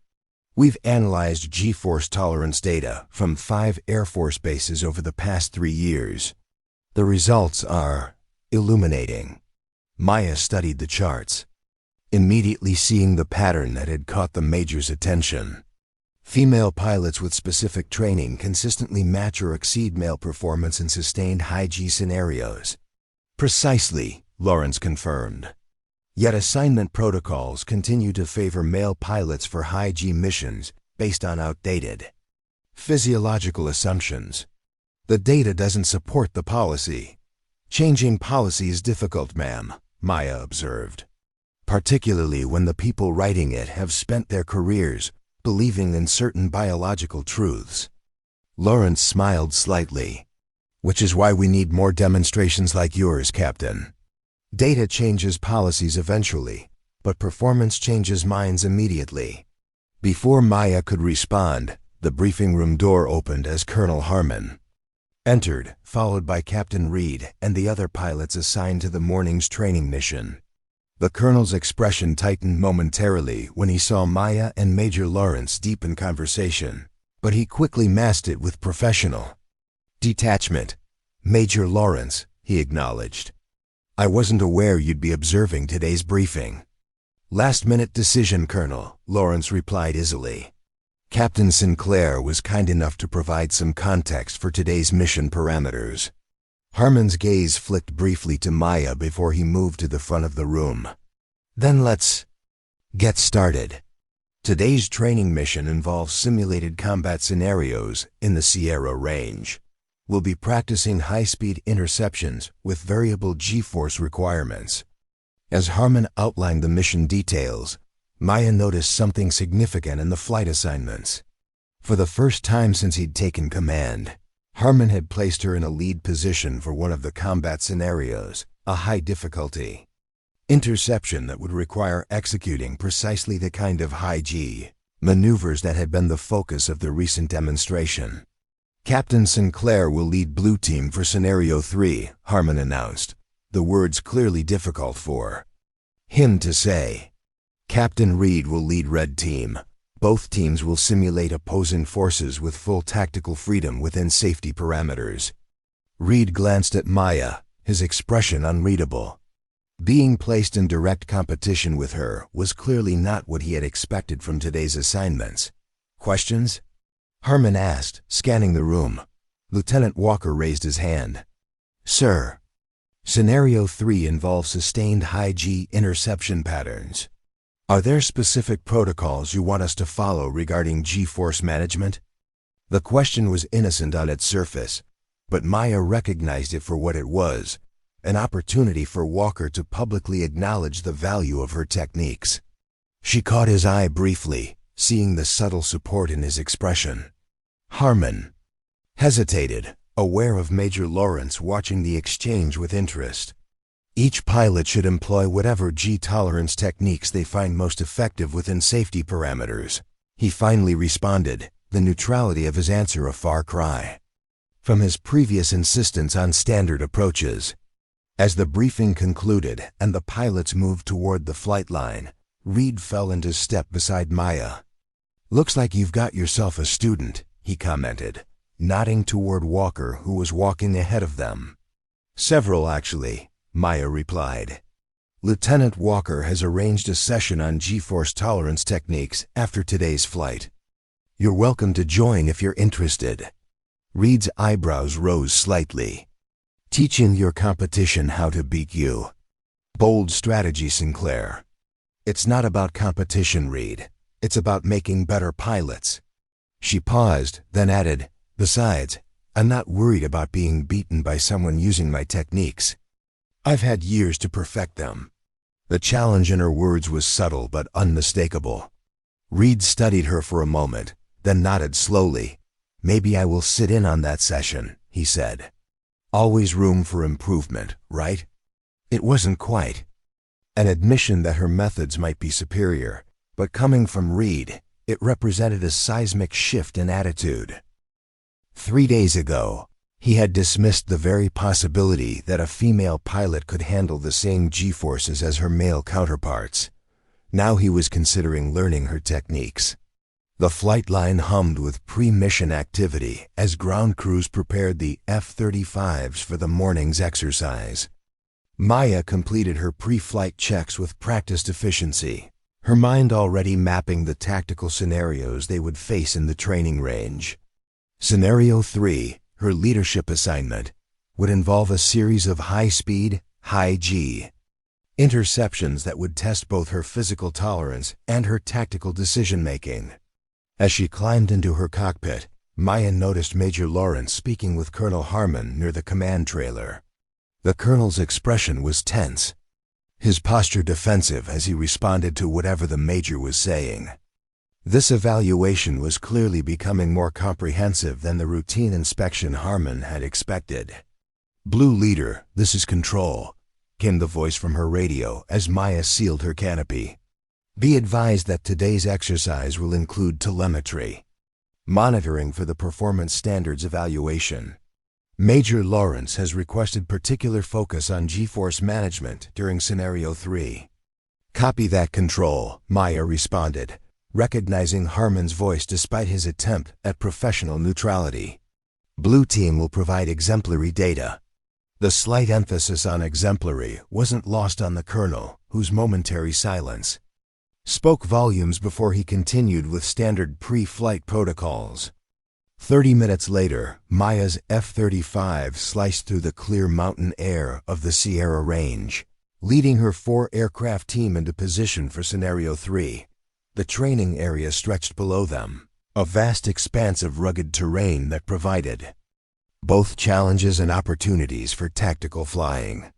"We've analyzed G-force tolerance data from 5 Air Force bases over the past 3 years. The results are illuminating." Maya studied the charts, immediately seeing the pattern that had caught the Major's attention. Female pilots with specific training consistently match or exceed male performance in sustained high-G scenarios. "Precisely," Lawrence confirmed. "Yet assignment protocols continue to favor male pilots for high-G missions based on outdated physiological assumptions. The data doesn't support the policy." "Changing policy is difficult, ma'am," Maya observed, "particularly when the people writing it have spent their careers believing in certain biological truths." Lawrence smiled slightly. "Which is why we need more demonstrations like yours, Captain. Data changes policies eventually, but performance changes minds immediately." Before Maya could respond, the briefing room door opened as Colonel Harmon entered, followed by Captain Reed and the other pilots assigned to the morning's training mission. The colonel's expression tightened momentarily when he saw Maya and Major Lawrence deep in conversation, but he quickly masked it with professional detachment. "Major Lawrence," he acknowledged, "I wasn't aware you'd be observing today's briefing." "Last-minute decision, Colonel," Lawrence replied easily. Captain Sinclair was kind enough to provide some context for today's mission parameters. Harmon's gaze flicked briefly to Maya before he moved to the front of the room. "Then let's get started. Today's training mission involves simulated combat scenarios in the Sierra Range. We'll be practicing high-speed interceptions with variable G-force requirements." As Harmon outlined the mission details, Maya noticed something significant in the flight assignments. For the first time since he'd taken command, Harmon had placed her in a lead position for one of the combat scenarios, a high-difficulty interception that would require executing precisely the kind of high-G maneuvers that had been the focus of the recent demonstration. "Captain Sinclair will lead Blue Team for Scenario 3, Harmon announced, the words clearly difficult for him to say. "Captain Reed will lead Red Team. Both teams will simulate opposing forces with full tactical freedom within safety parameters." Reed glanced at Maya, his expression unreadable. Being placed in direct competition with her was clearly not what he had expected from today's assignments. "Questions?" Harmon asked, scanning the room. Lieutenant Walker raised his hand. "Sir, Scenario 3 involves sustained high-G interception patterns. Are there specific protocols you want us to follow regarding G-force management?" The question was innocent on its surface, but Maya recognized it for what it was, an opportunity for Walker to publicly acknowledge the value of her techniques. She caught his eye briefly, seeing the subtle support in his expression. Harmon hesitated, aware of Major Lawrence watching the exchange with interest. Each pilot should employ whatever G-tolerance techniques they find most effective within safety parameters. He finally responded, the neutrality of his answer a far cry from his previous insistence on standard approaches. As the briefing concluded and the pilots moved toward the flight line, Reed fell into step beside Maya. "Looks like you've got yourself a student," he commented, nodding toward Walker, who was walking ahead of them. "Several, actually," Maya replied. "Lieutenant Walker has arranged a session on G-force tolerance techniques after today's flight. You're welcome to join if you're interested." Reed's eyebrows rose slightly. "Teaching your competition how to beat you. Bold strategy, Sinclair." "It's not about competition, Reed. It's about making better pilots." She paused, then added, "Besides, I'm not worried about being beaten by someone using my techniques. I've had years to perfect them." The challenge in her words was subtle but unmistakable. Reed studied her for a moment, then nodded slowly. "Maybe I will sit in on that session," he said. "Always room for improvement, right?" It wasn't quite an admission that her methods might be superior, but coming from Reed, it represented a seismic shift in attitude. 3 days ago, he had dismissed the very possibility that a female pilot could handle the same G-forces as her male counterparts. Now he was considering learning her techniques. The flight line hummed with pre-mission activity as ground crews prepared the F-35s for the morning's exercise. Maya completed her pre-flight checks with practiced efficiency, her mind already mapping the tactical scenarios they would face in the training range. Scenario 3, her leadership assignment, would involve a series of high-speed, high-G interceptions that would test both her physical tolerance and her tactical decision-making. As she climbed into her cockpit, Maya noticed Major Lawrence speaking with Colonel Harmon near the command trailer. The colonel's expression was tense, his posture defensive as he responded to whatever the major was saying. This evaluation was clearly becoming more comprehensive than the routine inspection Harmon had expected. "Blue Leader, this is Control," came the voice from her radio as Maya sealed her canopy. "Be advised that today's exercise will include telemetry monitoring for the performance standards evaluation. Major Lawrence has requested particular focus on G-force management during Scenario 3. "Copy that, Control," Maya responded, recognizing Harmon's voice despite his attempt at professional neutrality. "Blue Team will provide exemplary data." The slight emphasis on exemplary wasn't lost on the colonel, whose momentary silence spoke volumes before he continued with standard pre-flight protocols. 30 minutes later, Maya's F-35 sliced through the clear mountain air of the Sierra Range, leading her 4-aircraft team into position for Scenario 3. The training area stretched below them, a vast expanse of rugged terrain that provided both challenges and opportunities for tactical flying.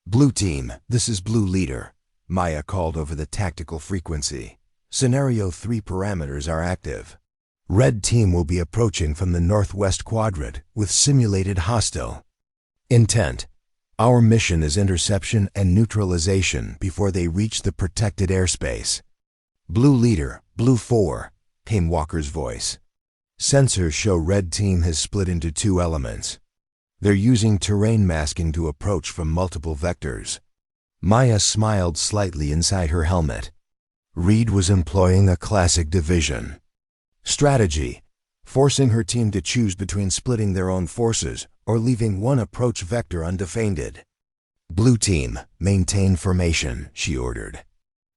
"Blue Team, this is Blue Leader," Maya called over the tactical frequency. "Scenario 3 parameters are active. Red Team will be approaching from the northwest quadrant with simulated hostile intent. Our mission is interception and neutralization before they reach the protected airspace." "Blue Leader, Blue 4, came Walker's voice. "Sensors show Red Team has split into 2 elements. They're using terrain masking to approach from multiple vectors." Maya smiled slightly inside her helmet. Reed was employing a classic division strategy, forcing her team to choose between splitting their own forces or leaving one approach vector undefended. "Blue Team, maintain formation," she ordered.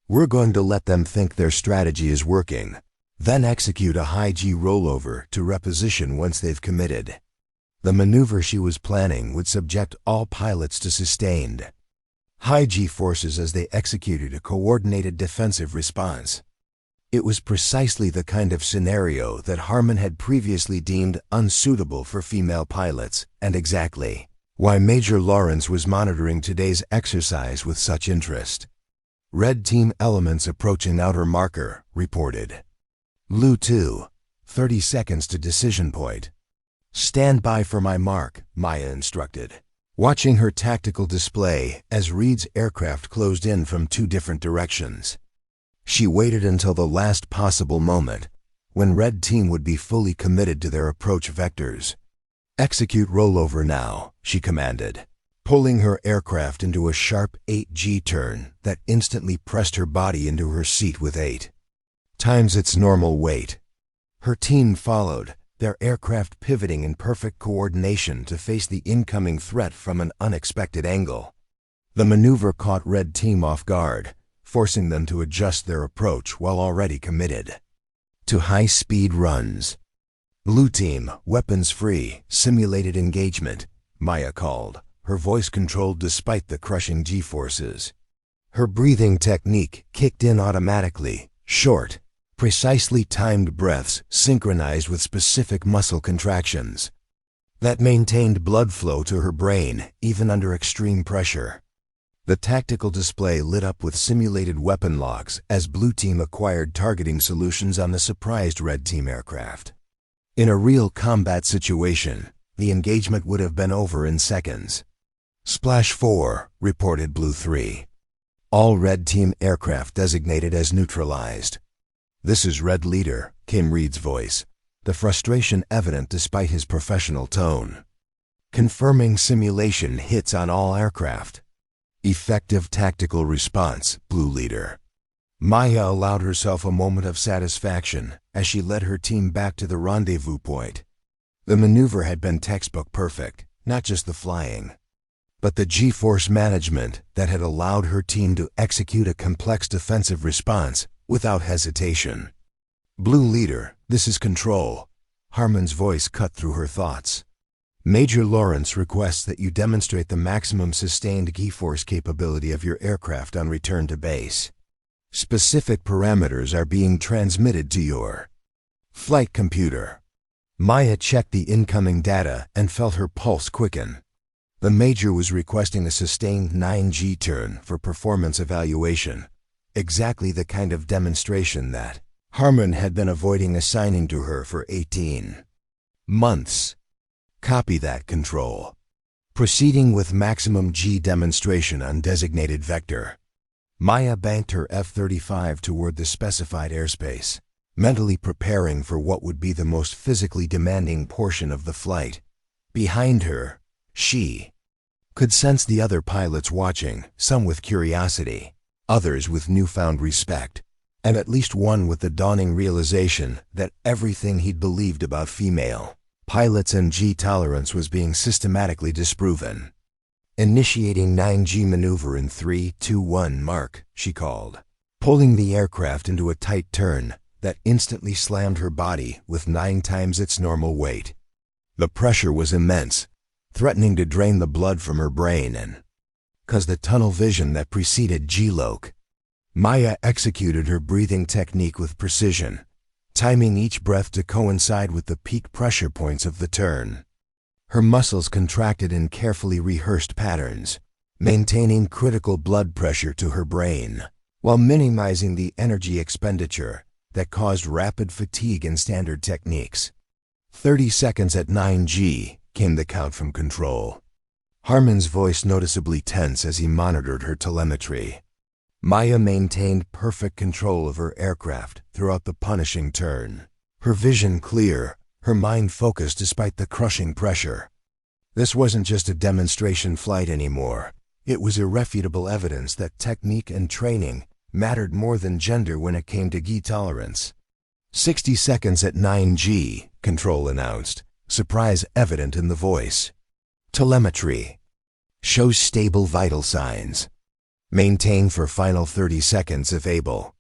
"We're going to let them think their strategy is working, then execute a high-G rollover to reposition once they've committed." The maneuver she was planning would subject all pilots to sustained high-G forces as they executed a coordinated defensive response. It was precisely the kind of scenario that Harmon had previously deemed unsuitable for female pilots, and exactly why Major Lawrence was monitoring today's exercise with such interest. "Red Team elements approaching outer marker," reported. "Blue 2, 30 seconds to decision point." "Stand by for my mark," Maya instructed. watching her tactical display as Reed's aircraft closed in from two different directions. She waited until the last possible moment, when Red Team would be fully committed to their approach vectors. "Execute rollover now," she commanded, pulling her aircraft into a sharp 8G turn that instantly pressed her body into her seat with 8 times its normal weight. Her team followed, their aircraft pivoting in perfect coordination to face the incoming threat from an unexpected angle. The maneuver caught Red Team off guard, forcing them to adjust their approach while already committed to high-speed runs. "Blue Team, weapons free, simulated engagement," Maya called, her voice controlled despite the crushing G-forces. Her breathing technique kicked in automatically, short, precisely timed breaths synchronized with specific muscle contractions that maintained blood flow to her brain even under extreme pressure. The tactical display lit up with simulated weapon locks as Blue Team acquired targeting solutions on the surprised Red Team aircraft. In a real combat situation, the engagement would have been over in seconds. "Splash 4, reported Blue 3. "All Red Team aircraft designated as neutralized." "This is Red Leader," came Reed's voice, the frustration evident despite his professional tone. "Confirming simulation hits on all aircraft." "Effective tactical response, Blue Leader." Maya allowed herself a moment of satisfaction as she led her team back to the rendezvous point. The maneuver had been textbook perfect, not just the flying, but the G-force management that had allowed her team to execute a complex defensive response without hesitation. "Blue Leader, this is Control." Harmon's voice cut through her thoughts. "Major Lawrence requests that you demonstrate the maximum sustained G-force capability of your aircraft on return to base. Specific parameters are being transmitted to your flight computer." Maya checked the incoming data and felt her pulse quicken. The Major was requesting a sustained 9G turn for performance evaluation, exactly the kind of demonstration that Harmon had been avoiding assigning to her for 18 months. "Copy that, Control. Proceeding with maximum G demonstration on designated vector." Maya banked her F-35 toward the specified airspace, mentally preparing for what would be the most physically demanding portion of the flight. Behind her, she could sense the other pilots watching, some with curiosity, others with newfound respect, and at least one with the dawning realization that everything he'd believed about female pilots and G tolerance was being systematically disproven. "Initiating 9G maneuver in 3, 2, 1 mark," she called, pulling the aircraft into a tight turn that instantly slammed her body with 9 times its normal weight. The pressure was immense, threatening to drain the blood from her brain and cause the tunnel vision that preceded G-loc. Maya executed her breathing technique with precision, timing each breath to coincide with the peak pressure points of the turn. Her muscles contracted in carefully rehearsed patterns, maintaining critical blood pressure to her brain, while minimizing the energy expenditure that caused rapid fatigue in standard techniques. 30 seconds at 9G, came the count from Control. Harmon's voice noticeably tense as he monitored her telemetry. Maya maintained perfect control of her aircraft throughout the punishing turn, her vision clear, her mind focused despite the crushing pressure. This wasn't just a demonstration flight anymore. It was irrefutable evidence that technique and training mattered more than gender when it came to G tolerance. 60 seconds at 9G, Control announced, surprise evident in the voice. "Telemetry shows stable vital signs. Maintain for final 30 seconds if able."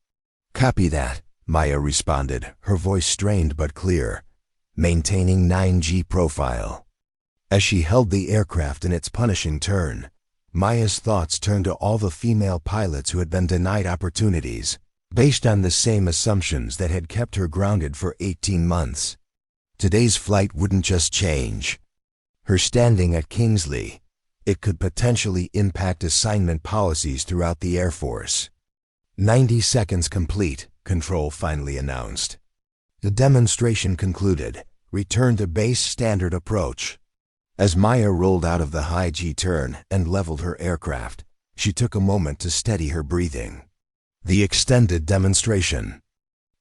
"Copy that," Maya responded, her voice strained but clear. "Maintaining 9G profile." As she held the aircraft in its punishing turn, Maya's thoughts turned to all the female pilots who had been denied opportunities, based on the same assumptions that had kept her grounded for 18 months. Today's flight wouldn't just change her standing at Kingsley, it could potentially impact assignment policies throughout the Air Force. 90 seconds complete, Control finally announced. The demonstration concluded. Return to base standard approach. As Maya rolled out of the high G turn and leveled her aircraft, she took a moment to steady her breathing. The extended demonstration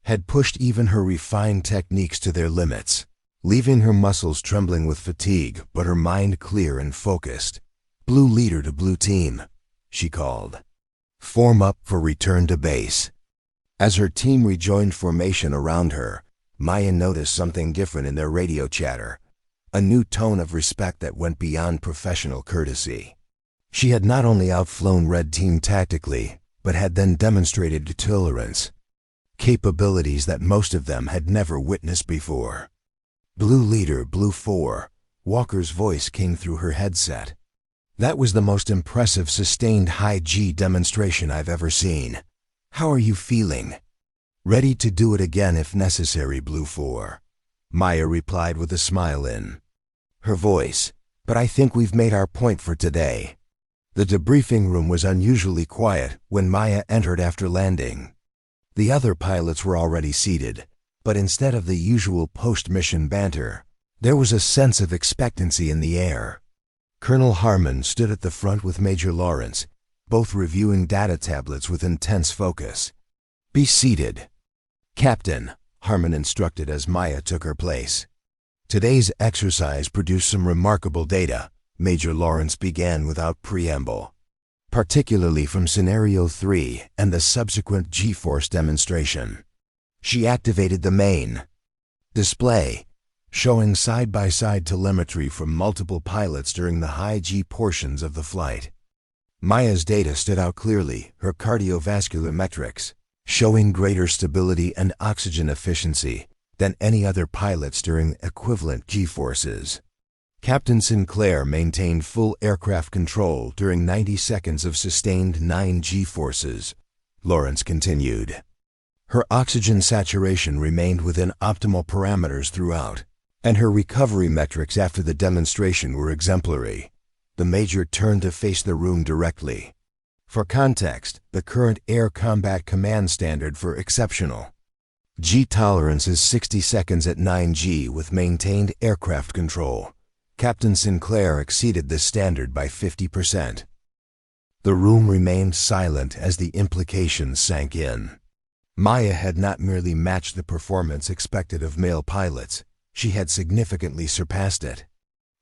had pushed even her refined techniques to their limits, leaving her muscles trembling with fatigue but her mind clear and focused. "Blue leader to blue team," she called. "Form up for return to base." As her team rejoined formation around her, Maya noticed something different in their radio chatter, a new tone of respect that went beyond professional courtesy. She had not only outflown Red Team tactically, but had then demonstrated tolerance, capabilities that most of them had never witnessed before. "Blue leader, Blue 4, Walker's voice came through her headset. "That was the most impressive sustained high G demonstration I've ever seen. How are you feeling?" "Ready to do it again if necessary, Blue 4, Maya replied with a smile in her voice. "But I think we've made our point for today." The debriefing room was unusually quiet when Maya entered after landing. The other pilots were already seated, but instead of the usual post-mission banter, there was a sense of expectancy in the air. Colonel Harmon stood at the front with Major Lawrence, both reviewing data tablets with intense focus. "Be seated, Captain," Harmon instructed as Maya took her place. "Today's exercise produced some remarkable data," Major Lawrence began without preamble, "particularly from Scenario 3 and the subsequent G-force demonstration." She activated the main display, showing side-by-side telemetry from multiple pilots during the high G portions of the flight. Maya's data stood out clearly, her cardiovascular metrics showing greater stability and oxygen efficiency than any other pilots during equivalent G-forces. Captain Sinclair maintained full aircraft control during 90 seconds of sustained 9 G-forces, Lawrence continued. Her oxygen saturation remained within optimal parameters throughout, and her recovery metrics after the demonstration were exemplary. The Major turned to face the room directly. For context, the current Air Combat Command standard for exceptional G tolerance is 60 seconds at 9 G with maintained aircraft control. Captain Sinclair exceeded this standard by 50%. The room remained silent as the implications sank in. Maya had not merely matched the performance expected of male pilots, she had significantly surpassed it.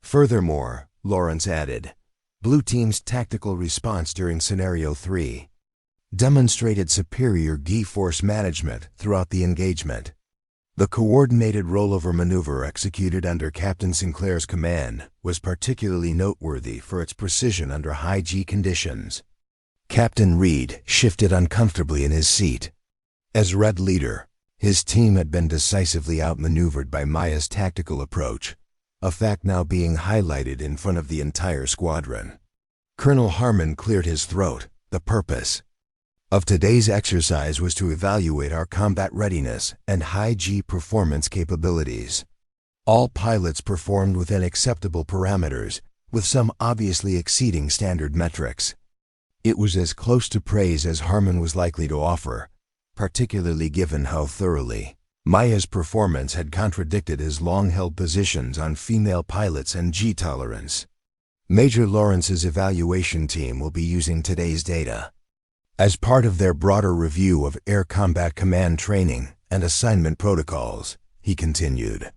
Furthermore, Lawrence added, Blue Team's tactical response during Scenario 3 demonstrated superior G-force management throughout the engagement. The coordinated rollover maneuver executed under Captain Sinclair's command was particularly noteworthy for its precision under high G conditions. Captain Reed shifted uncomfortably in his seat. As Red Leader, his team had been decisively outmaneuvered by Maya's tactical approach, a fact now being highlighted in front of the entire squadron. Colonel Harmon cleared his throat. The purpose of today's exercise was to evaluate our combat readiness and high G performance capabilities. All pilots performed within acceptable parameters, with some obviously exceeding standard metrics. It was as close to praise as Harmon was likely to offer, particularly given how thoroughly Maya's performance had contradicted his long-held positions on female pilots and G tolerance. Major Lawrence's evaluation team will be using today's data as part of their broader review of Air Combat Command training and assignment protocols, he continued.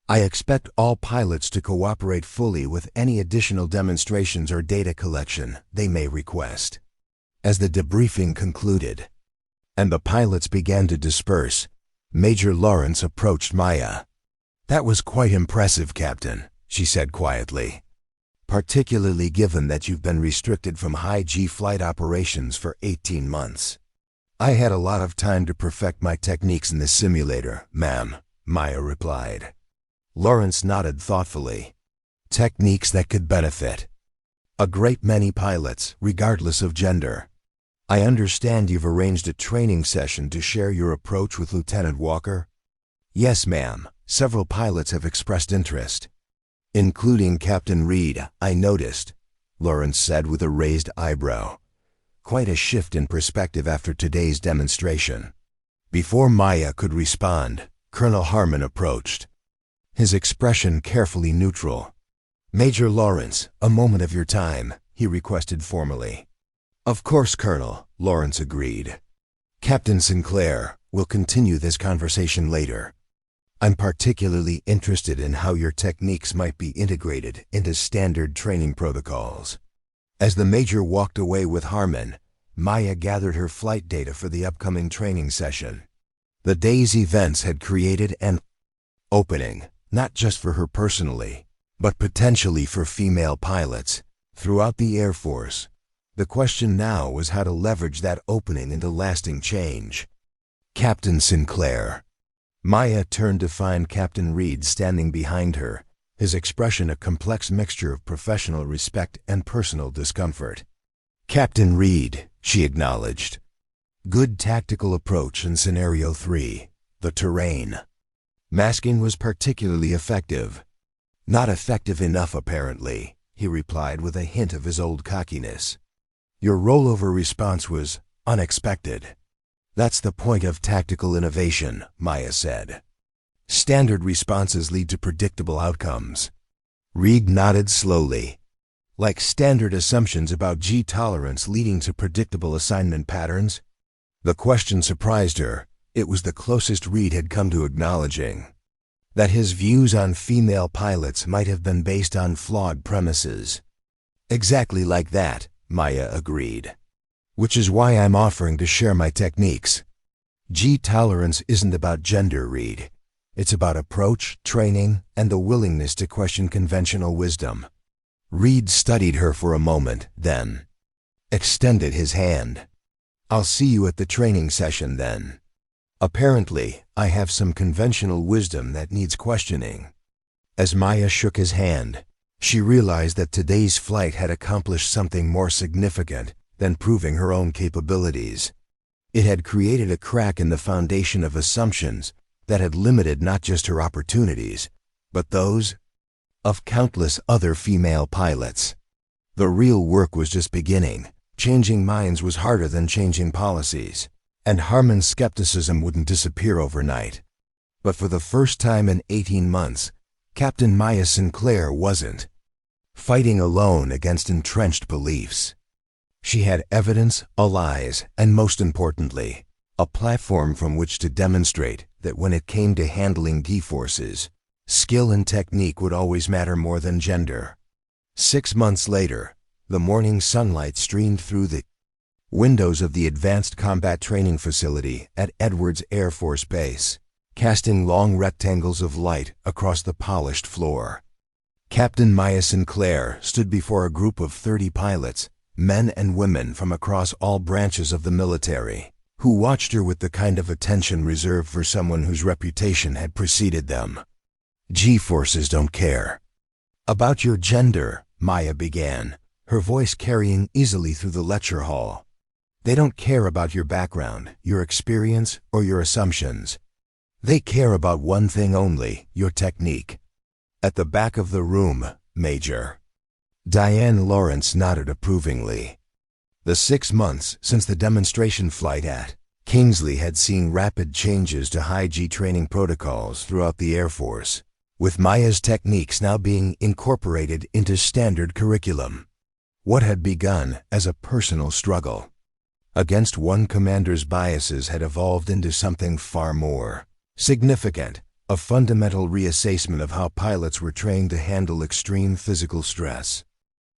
I expect all pilots to cooperate fully with any additional demonstrations or data collection they may request. As the debriefing concluded, and the pilots began to disperse, Major Lawrence approached Maya. That was quite impressive, Captain, she said quietly. Particularly given that you've been restricted from high G flight operations for 18 months. I had a lot of time to perfect my techniques in this simulator, ma'am, Maya replied. Lawrence nodded thoughtfully. Techniques that could benefit a great many pilots, regardless of gender. I understand you've arranged a training session to share your approach with Lieutenant Walker? Yes, ma'am. Several pilots have expressed interest. Including Captain Reed, I noticed, Lawrence said with a raised eyebrow. Quite a shift in perspective after today's demonstration. Before Maya could respond, Colonel Harmon approached. His expression carefully neutral. Major Lawrence, a moment of your time, he requested formally. Of course, Colonel, Lawrence agreed. Captain Sinclair, we'll continue this conversation later. I'm particularly interested in how your techniques might be integrated into standard training protocols. As the Major walked away with Harmon, Maya gathered her flight data for the upcoming training session. The day's events had created an opening, not just for her personally, but potentially for female pilots throughout the Air Force. The question now was how to leverage that opening into lasting change. Captain Sinclair. Maya turned to find Captain Reed standing behind her, his expression a complex mixture of professional respect and personal discomfort. Captain Reed, she acknowledged. Good tactical approach in Scenario 3, the terrain. Masking was particularly effective. Not effective enough, apparently, he replied with a hint of his old cockiness. Your rollover response was unexpected. That's the point of tactical innovation, Maya said. Standard responses lead to predictable outcomes. Reed nodded slowly. Like standard assumptions about G-tolerance leading to predictable assignment patterns? The question surprised her. It was the closest Reed had come to acknowledging that his views on female pilots might have been based on flawed premises. Exactly like that, Maya agreed. Which is why I'm offering to share my techniques. G-tolerance isn't about gender, Reed. It's about approach, training, and the willingness to question conventional wisdom. Reed studied her for a moment, then extended his hand. I'll see you at the training session then. Apparently, I have some conventional wisdom that needs questioning. As Maya shook his hand, she realized that today's flight had accomplished something more significant than proving her own capabilities. It had created a crack in the foundation of assumptions that had limited not just her opportunities, but those of countless other female pilots. The real work was just beginning. Changing minds was harder than changing policies, and Harmon's skepticism wouldn't disappear overnight. But for the first time in 18 months, Captain Maya Sinclair wasn't fighting alone against entrenched beliefs. She had evidence, allies, and most importantly, a platform from which to demonstrate that when it came to handling G-forces, skill and technique would always matter more than gender. 6 months later, the morning sunlight streamed through the windows of the Advanced Combat Training Facility at Edwards Air Force Base, casting long rectangles of light across the polished floor. Captain Maya Sinclair stood before a group of 30 pilots, men and women from across all branches of the military, who watched her with the kind of attention reserved for someone whose reputation had preceded them. G-forces don't care about your gender, Maya began, her voice carrying easily through the lecture hall. They don't care about your background, your experience, or your assumptions. They care about one thing only, your technique. At the back of the room, Major. Diane Lawrence nodded approvingly. The 6 months since the demonstration flight at Kingsley had seen rapid changes to high-G training protocols throughout the Air Force, with Maya's techniques now being incorporated into standard curriculum. What had begun as a personal struggle against one commander's biases had evolved into something far more significant, a fundamental reassessment of how pilots were trained to handle extreme physical stress.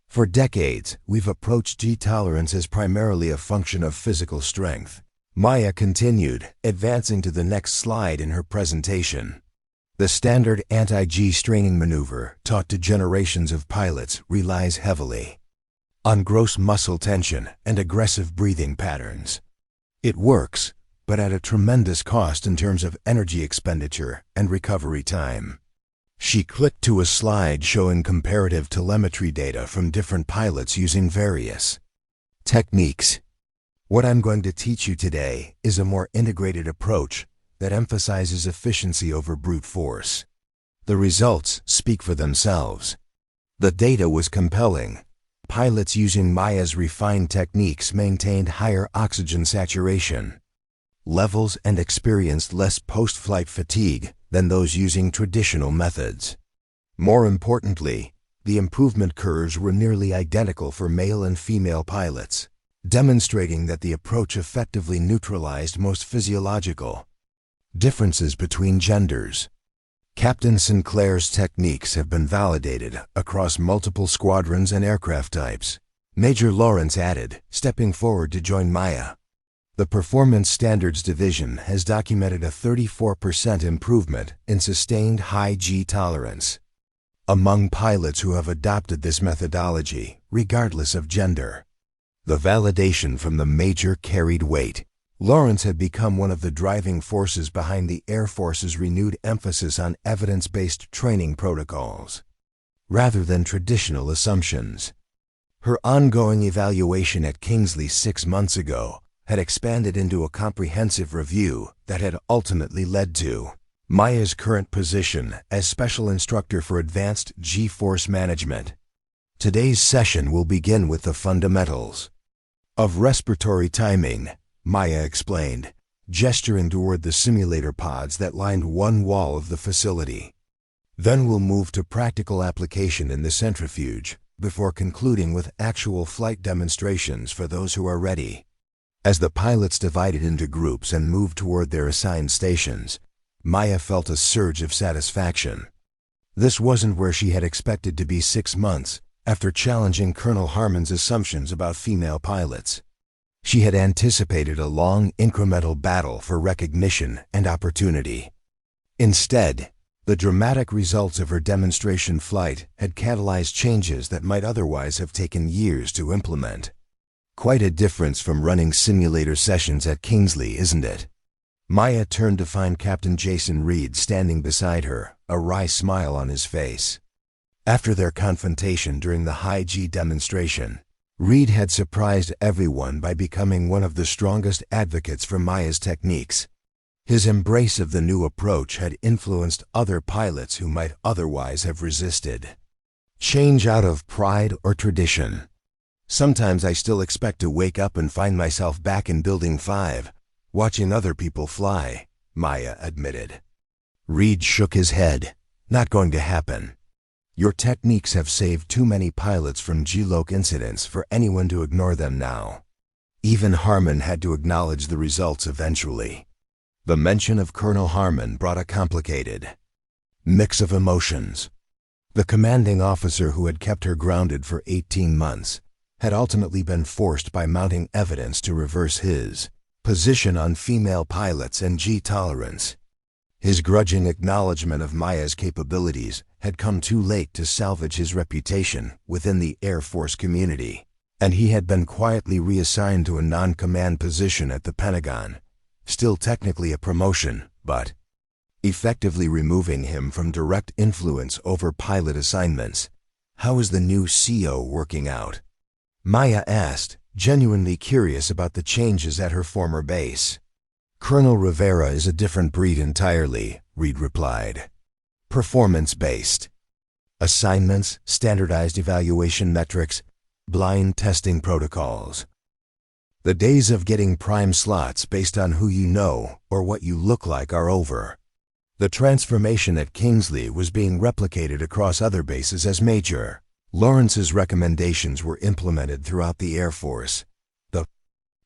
For decades, we've approached G-tolerance as primarily a function of physical strength. Maya continued, advancing to the next slide in her presentation. The standard anti-G straining maneuver, taught to generations of pilots, relies heavily on gross muscle tension and aggressive breathing patterns. It works, but at a tremendous cost in terms of energy expenditure and recovery time. She clicked to a slide showing comparative telemetry data from different pilots using various techniques. What I'm going to teach you today is a more integrated approach that emphasizes efficiency over brute force. The results speak for themselves. The data was compelling. Pilots using Maya's refined techniques maintained higher oxygen saturation levels and experienced less post-flight fatigue than those using traditional methods. More importantly, The improvement curves were nearly identical for male and female pilots, demonstrating that the approach effectively neutralized most physiological differences between genders. Captain Sinclair's techniques have been validated across multiple squadrons and aircraft types, Major Lawrence added, stepping forward to join Maya. The Performance Standards Division has documented a 34% improvement in sustained high G tolerance among pilots who have adopted this methodology, regardless of gender. The validation from the Major carried weight. Lawrence had become one of the driving forces behind the Air Force's renewed emphasis on evidence-based training protocols, rather than traditional assumptions. Her ongoing evaluation at Kingsley 6 months ago had expanded into a comprehensive review that had ultimately led to Maya's current position as Special Instructor for Advanced G-Force Management. Today's session will begin with the fundamentals of respiratory timing, Maya explained, gesturing toward the simulator pods that lined one wall of the facility. Then we'll move to practical application in the centrifuge, before concluding with actual flight demonstrations for those who are ready. As the pilots divided into groups and moved toward their assigned stations, Maya felt a surge of satisfaction. This wasn't where she had expected to be 6 months after challenging Colonel Harmon's assumptions about female pilots. She had anticipated a long, incremental battle for recognition and opportunity. Instead, the dramatic results of her demonstration flight had catalyzed changes that might otherwise have taken years to implement. Quite a difference from running simulator sessions at Kingsley, isn't it? Maya turned to find Captain Jason Reed standing beside her, a wry smile on his face. After their confrontation during the high G demonstration, Reed had surprised everyone by becoming one of the strongest advocates for Maya's techniques. His embrace of the new approach had influenced other pilots who might otherwise have resisted. Change out of pride or tradition. Sometimes I still expect to wake up and find myself back in Building 5, watching other people fly, Maya admitted. Reed shook his head. Not going to happen. Your techniques have saved too many pilots from G-Loc incidents for anyone to ignore them now. Even Harmon had to acknowledge the results eventually. The mention of Colonel Harmon brought a complicated mix of emotions. The commanding officer who had kept her grounded for 18 months had ultimately been forced by mounting evidence to reverse his position on female pilots and G-tolerance. His grudging acknowledgement of Maya's capabilities had come too late to salvage his reputation within the Air Force community, and he had been quietly reassigned to a non-command position at the Pentagon, still technically a promotion, but effectively removing him from direct influence over pilot assignments. How is the new CO working out? Maya asked, genuinely curious about the changes at her former base. Colonel Rivera is a different breed entirely, Reed replied. Performance-based. Assignments, standardized evaluation metrics, blind testing protocols. The days of getting prime slots based on who you know or what you look like are over. The transformation at Kingsley was being replicated across other bases as Major. Lawrence's recommendations were implemented throughout the Air Force. The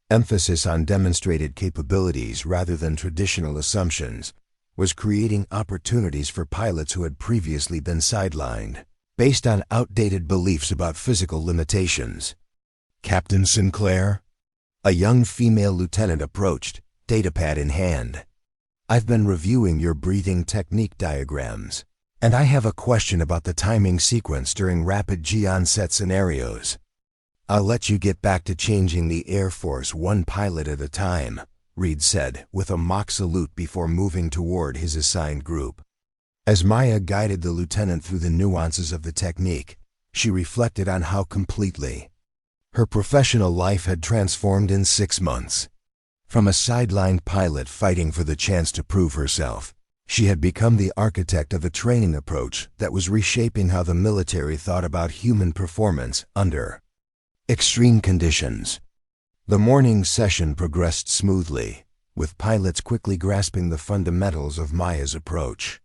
emphasis on demonstrated capabilities rather than traditional assumptions was creating opportunities for pilots who had previously been sidelined, based on outdated beliefs about physical limitations. Captain Sinclair? A young female lieutenant approached, datapad in hand. I've been reviewing your breathing technique diagrams, and I have a question about the timing sequence during rapid G-onset scenarios. I'll let you get back to changing the Air Force one pilot at a time, Reed said with a mock salute before moving toward his assigned group. As Maya guided the lieutenant through the nuances of the technique, she reflected on how completely her professional life had transformed in 6 months. From a sidelined pilot fighting for the chance to prove herself, she had become the architect of a training approach that was reshaping how the military thought about human performance under extreme conditions. The morning session progressed smoothly, with pilots quickly grasping the fundamentals of Maya's approach.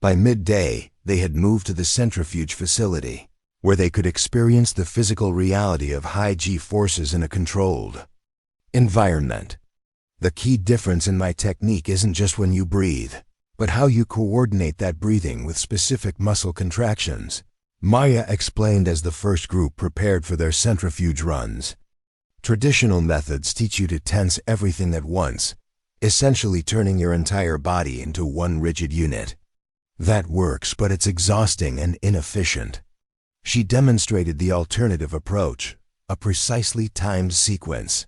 By midday, they had moved to the centrifuge facility, where they could experience the physical reality of high G-forces in a controlled environment. The key difference in my technique isn't just when you breathe, but how you coordinate that breathing with specific muscle contractions, Maya explained as the first group prepared for their centrifuge runs. Traditional methods teach you to tense everything at once, essentially turning your entire body into one rigid unit. That works, but it's exhausting and inefficient. She demonstrated the alternative approach, a precisely timed sequence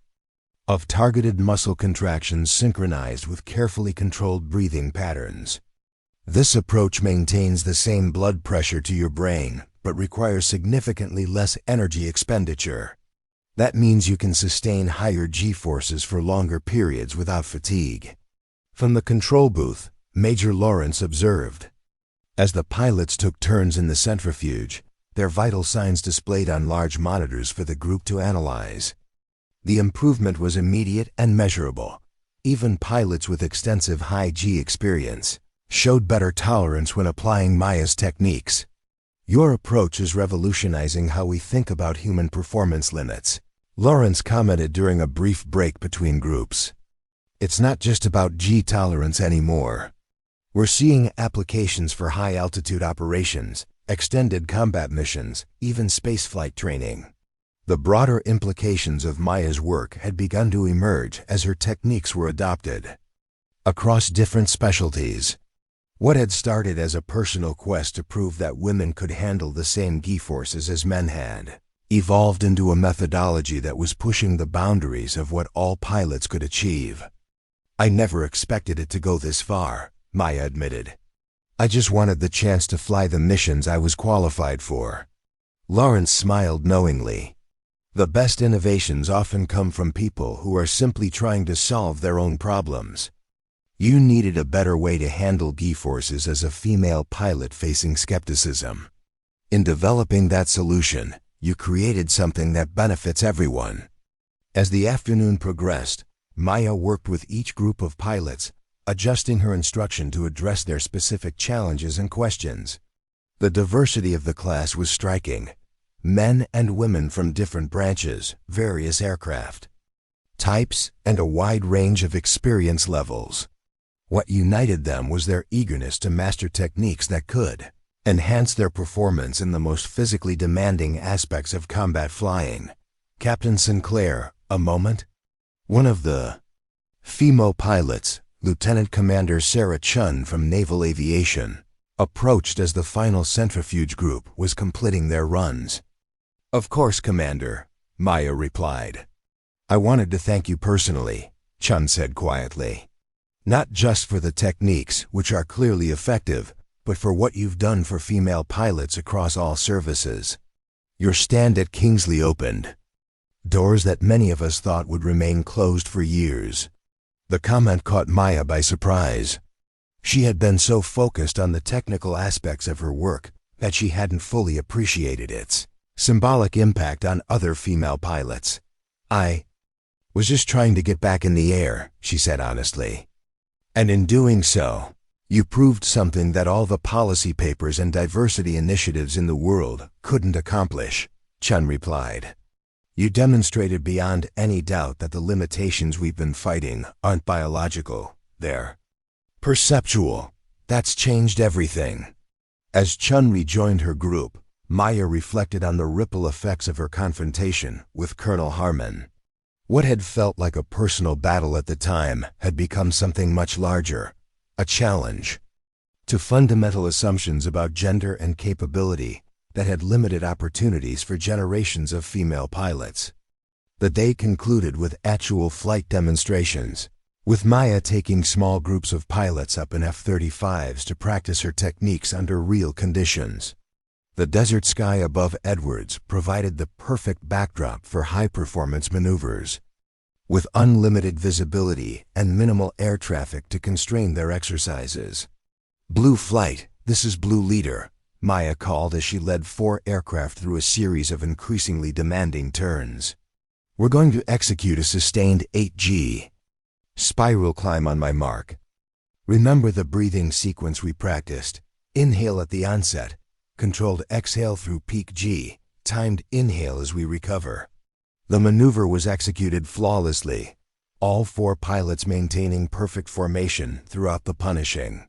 of targeted muscle contractions synchronized with carefully controlled breathing patterns. This approach maintains the same blood pressure to your brain, but requires significantly less energy expenditure. That means you can sustain higher G-forces for longer periods without fatigue. From the control booth, Major Lawrence observed. As the pilots took turns in the centrifuge, their vital signs displayed on large monitors for the group to analyze. The improvement was immediate and measurable. Even pilots with extensive high G experience showed better tolerance when applying Maya's techniques. Your approach is revolutionizing how we think about human performance limits, Lawrence commented during a brief break between groups. It's not just about G tolerance anymore. We're seeing applications for high-altitude operations, extended combat missions, even spaceflight training. The broader implications of Maya's work had begun to emerge as her techniques were adopted across different specialties. What had started as a personal quest to prove that women could handle the same G-forces as men had evolved into a methodology that was pushing the boundaries of what all pilots could achieve. I never expected it to go this far, Maya admitted. I just wanted the chance to fly the missions I was qualified for. Lawrence smiled knowingly. The best innovations often come from people who are simply trying to solve their own problems. You needed a better way to handle G-forces as a female pilot facing skepticism. In developing that solution, you created something that benefits everyone. As the afternoon progressed, Maya worked with each group of pilots, adjusting her instruction to address their specific challenges and questions. The diversity of the class was striking. Men and women from different branches, various aircraft types, and a wide range of experience levels. What united them was their eagerness to master techniques that could enhance their performance in the most physically demanding aspects of combat flying. Captain Sinclair, a moment? One of the female pilots, Lieutenant Commander Sarah Chun from Naval Aviation, approached as the final centrifuge group was completing their runs. Of course, Commander, Maya replied. I wanted to thank you personally, Chun said quietly. Not just for the techniques, which are clearly effective, but for what you've done for female pilots across all services. Your stand at Kingsley opened doors that many of us thought would remain closed for years. The comment caught Maya by surprise. She had been so focused on the technical aspects of her work that she hadn't fully appreciated its symbolic impact on other female pilots. I was just trying to get back in the air, she said honestly. And in doing so, you proved something that all the policy papers and diversity initiatives in the world couldn't accomplish, Chun replied. You demonstrated beyond any doubt that the limitations we've been fighting aren't biological, they're perceptual. That's changed everything. As Chun rejoined her group, Maya reflected on the ripple effects of her confrontation with Colonel Harmon. What had felt like a personal battle at the time had become something much larger, a challenge to fundamental assumptions about gender and capability that had limited opportunities for generations of female pilots. The day concluded with actual flight demonstrations, with Maya taking small groups of pilots up in F-35s to practice her techniques under real conditions. The desert sky above Edwards provided the perfect backdrop for high-performance maneuvers, with unlimited visibility and minimal air traffic to constrain their exercises. Blue flight, this is Blue Leader, Maya called as she led 4 aircraft through a series of increasingly demanding turns. We're going to execute a sustained 8G spiral climb on my mark. Remember the breathing sequence we practiced. Inhale at the onset, controlled exhale through peak G, timed inhale as we recover. The maneuver was executed flawlessly, all 4 pilots maintaining perfect formation throughout the punishing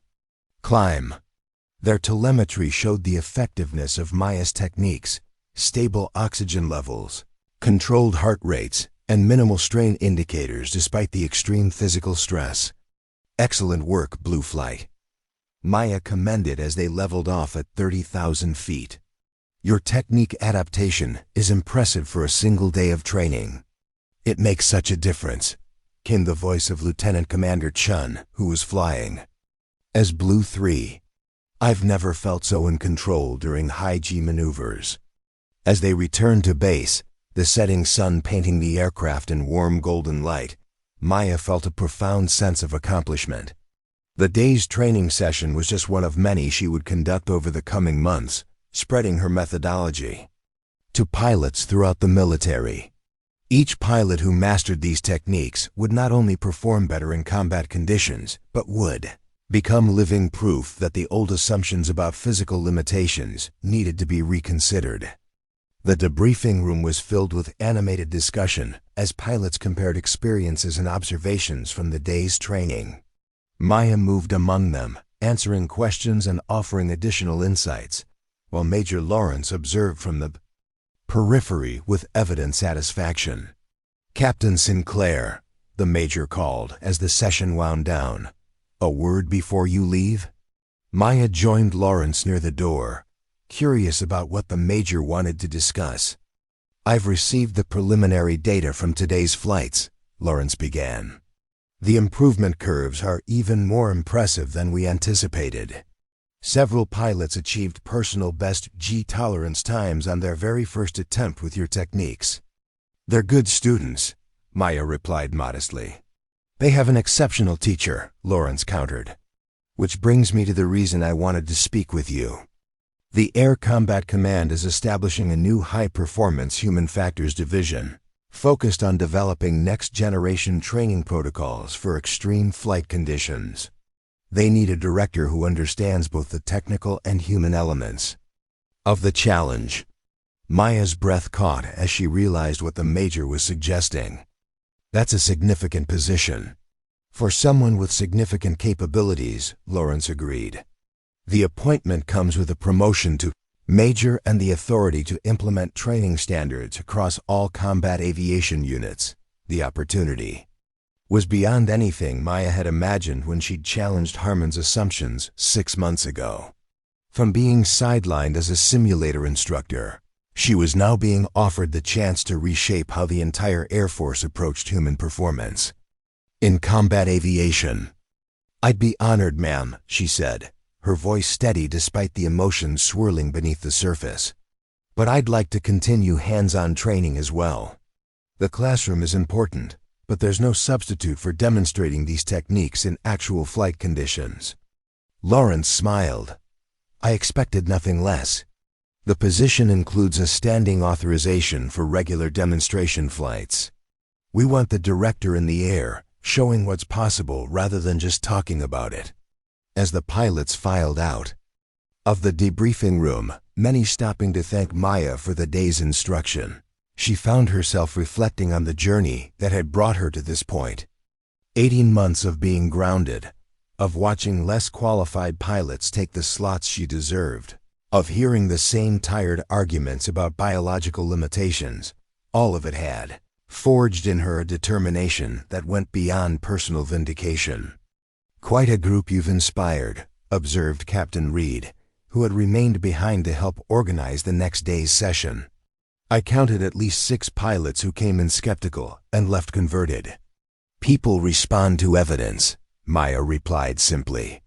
climb. Their telemetry showed the effectiveness of Maya's techniques: stable oxygen levels, controlled heart rates, and minimal strain indicators despite the extreme physical stress. Excellent work, Blue Flight. Maya commended as they leveled off at 30,000 feet. Your technique adaptation is impressive for a single day of training. It makes such a difference, came the voice of Lieutenant Commander Chun, who was flying. As Blue 3, I've never felt so in control during high-G maneuvers. As they returned to base, the setting sun painting the aircraft in warm golden light, Maya felt a profound sense of accomplishment. The day's training session was just one of many she would conduct over the coming months, spreading her methodology to pilots throughout the military. Each pilot who mastered these techniques would not only perform better in combat conditions, but would become living proof that the old assumptions about physical limitations needed to be reconsidered. The debriefing room was filled with animated discussion as pilots compared experiences and observations from the day's training. Maya moved among them, answering questions and offering additional insights, while Major Lawrence observed from the periphery with evident satisfaction. "Captain Sinclair," the Major called as the session wound down, "a word before you leave?" Maya joined Lawrence near the door, curious about what the Major wanted to discuss. "I've received the preliminary data from today's flights," Lawrence began. "The improvement curves are even more impressive than we anticipated. Several pilots achieved personal best G tolerance times on their very first attempt with your techniques." "They're good students," Maya replied modestly. "They have an exceptional teacher," Lawrence countered. "Which brings me to the reason I wanted to speak with you. The Air Combat Command is establishing a new high-performance human factors division, focused on developing next-generation training protocols for extreme flight conditions. They need a director who understands both the technical and human elements of the challenge." Maya's breath caught as she realized what the Major was suggesting. "That's a significant position." "For someone with significant capabilities," Lawrence agreed. "The appointment comes with a promotion to Major and the authority to implement training standards across all combat aviation units." The opportunity was beyond anything Maya had imagined when she'd challenged Harmon's assumptions 6 months ago. From being sidelined as a simulator instructor, she was now being offered the chance to reshape how the entire Air Force approached human performance in combat aviation. "I'd be honored, ma'am," she said, her voice steady despite the emotions swirling beneath the surface. "But I'd like to continue hands-on training as well. The classroom is important, but there's no substitute for demonstrating these techniques in actual flight conditions." Lawrence smiled. "I expected nothing less. The position includes a standing authorization for regular demonstration flights. We want the director in the air, showing what's possible rather than just talking about it." As the pilots filed out of the debriefing room, many stopping to thank Maya for the day's instruction, she found herself reflecting on the journey that had brought her to this point. 18 months of being grounded, of watching less qualified pilots take the slots she deserved, of hearing the same tired arguments about biological limitations. All of it had forged in her a determination that went beyond personal vindication. "Quite a group you've inspired," observed Captain Reed, who had remained behind to help organize the next day's session. "I counted at least 6 pilots who came in skeptical and left converted." "People respond to evidence," Maya replied simply.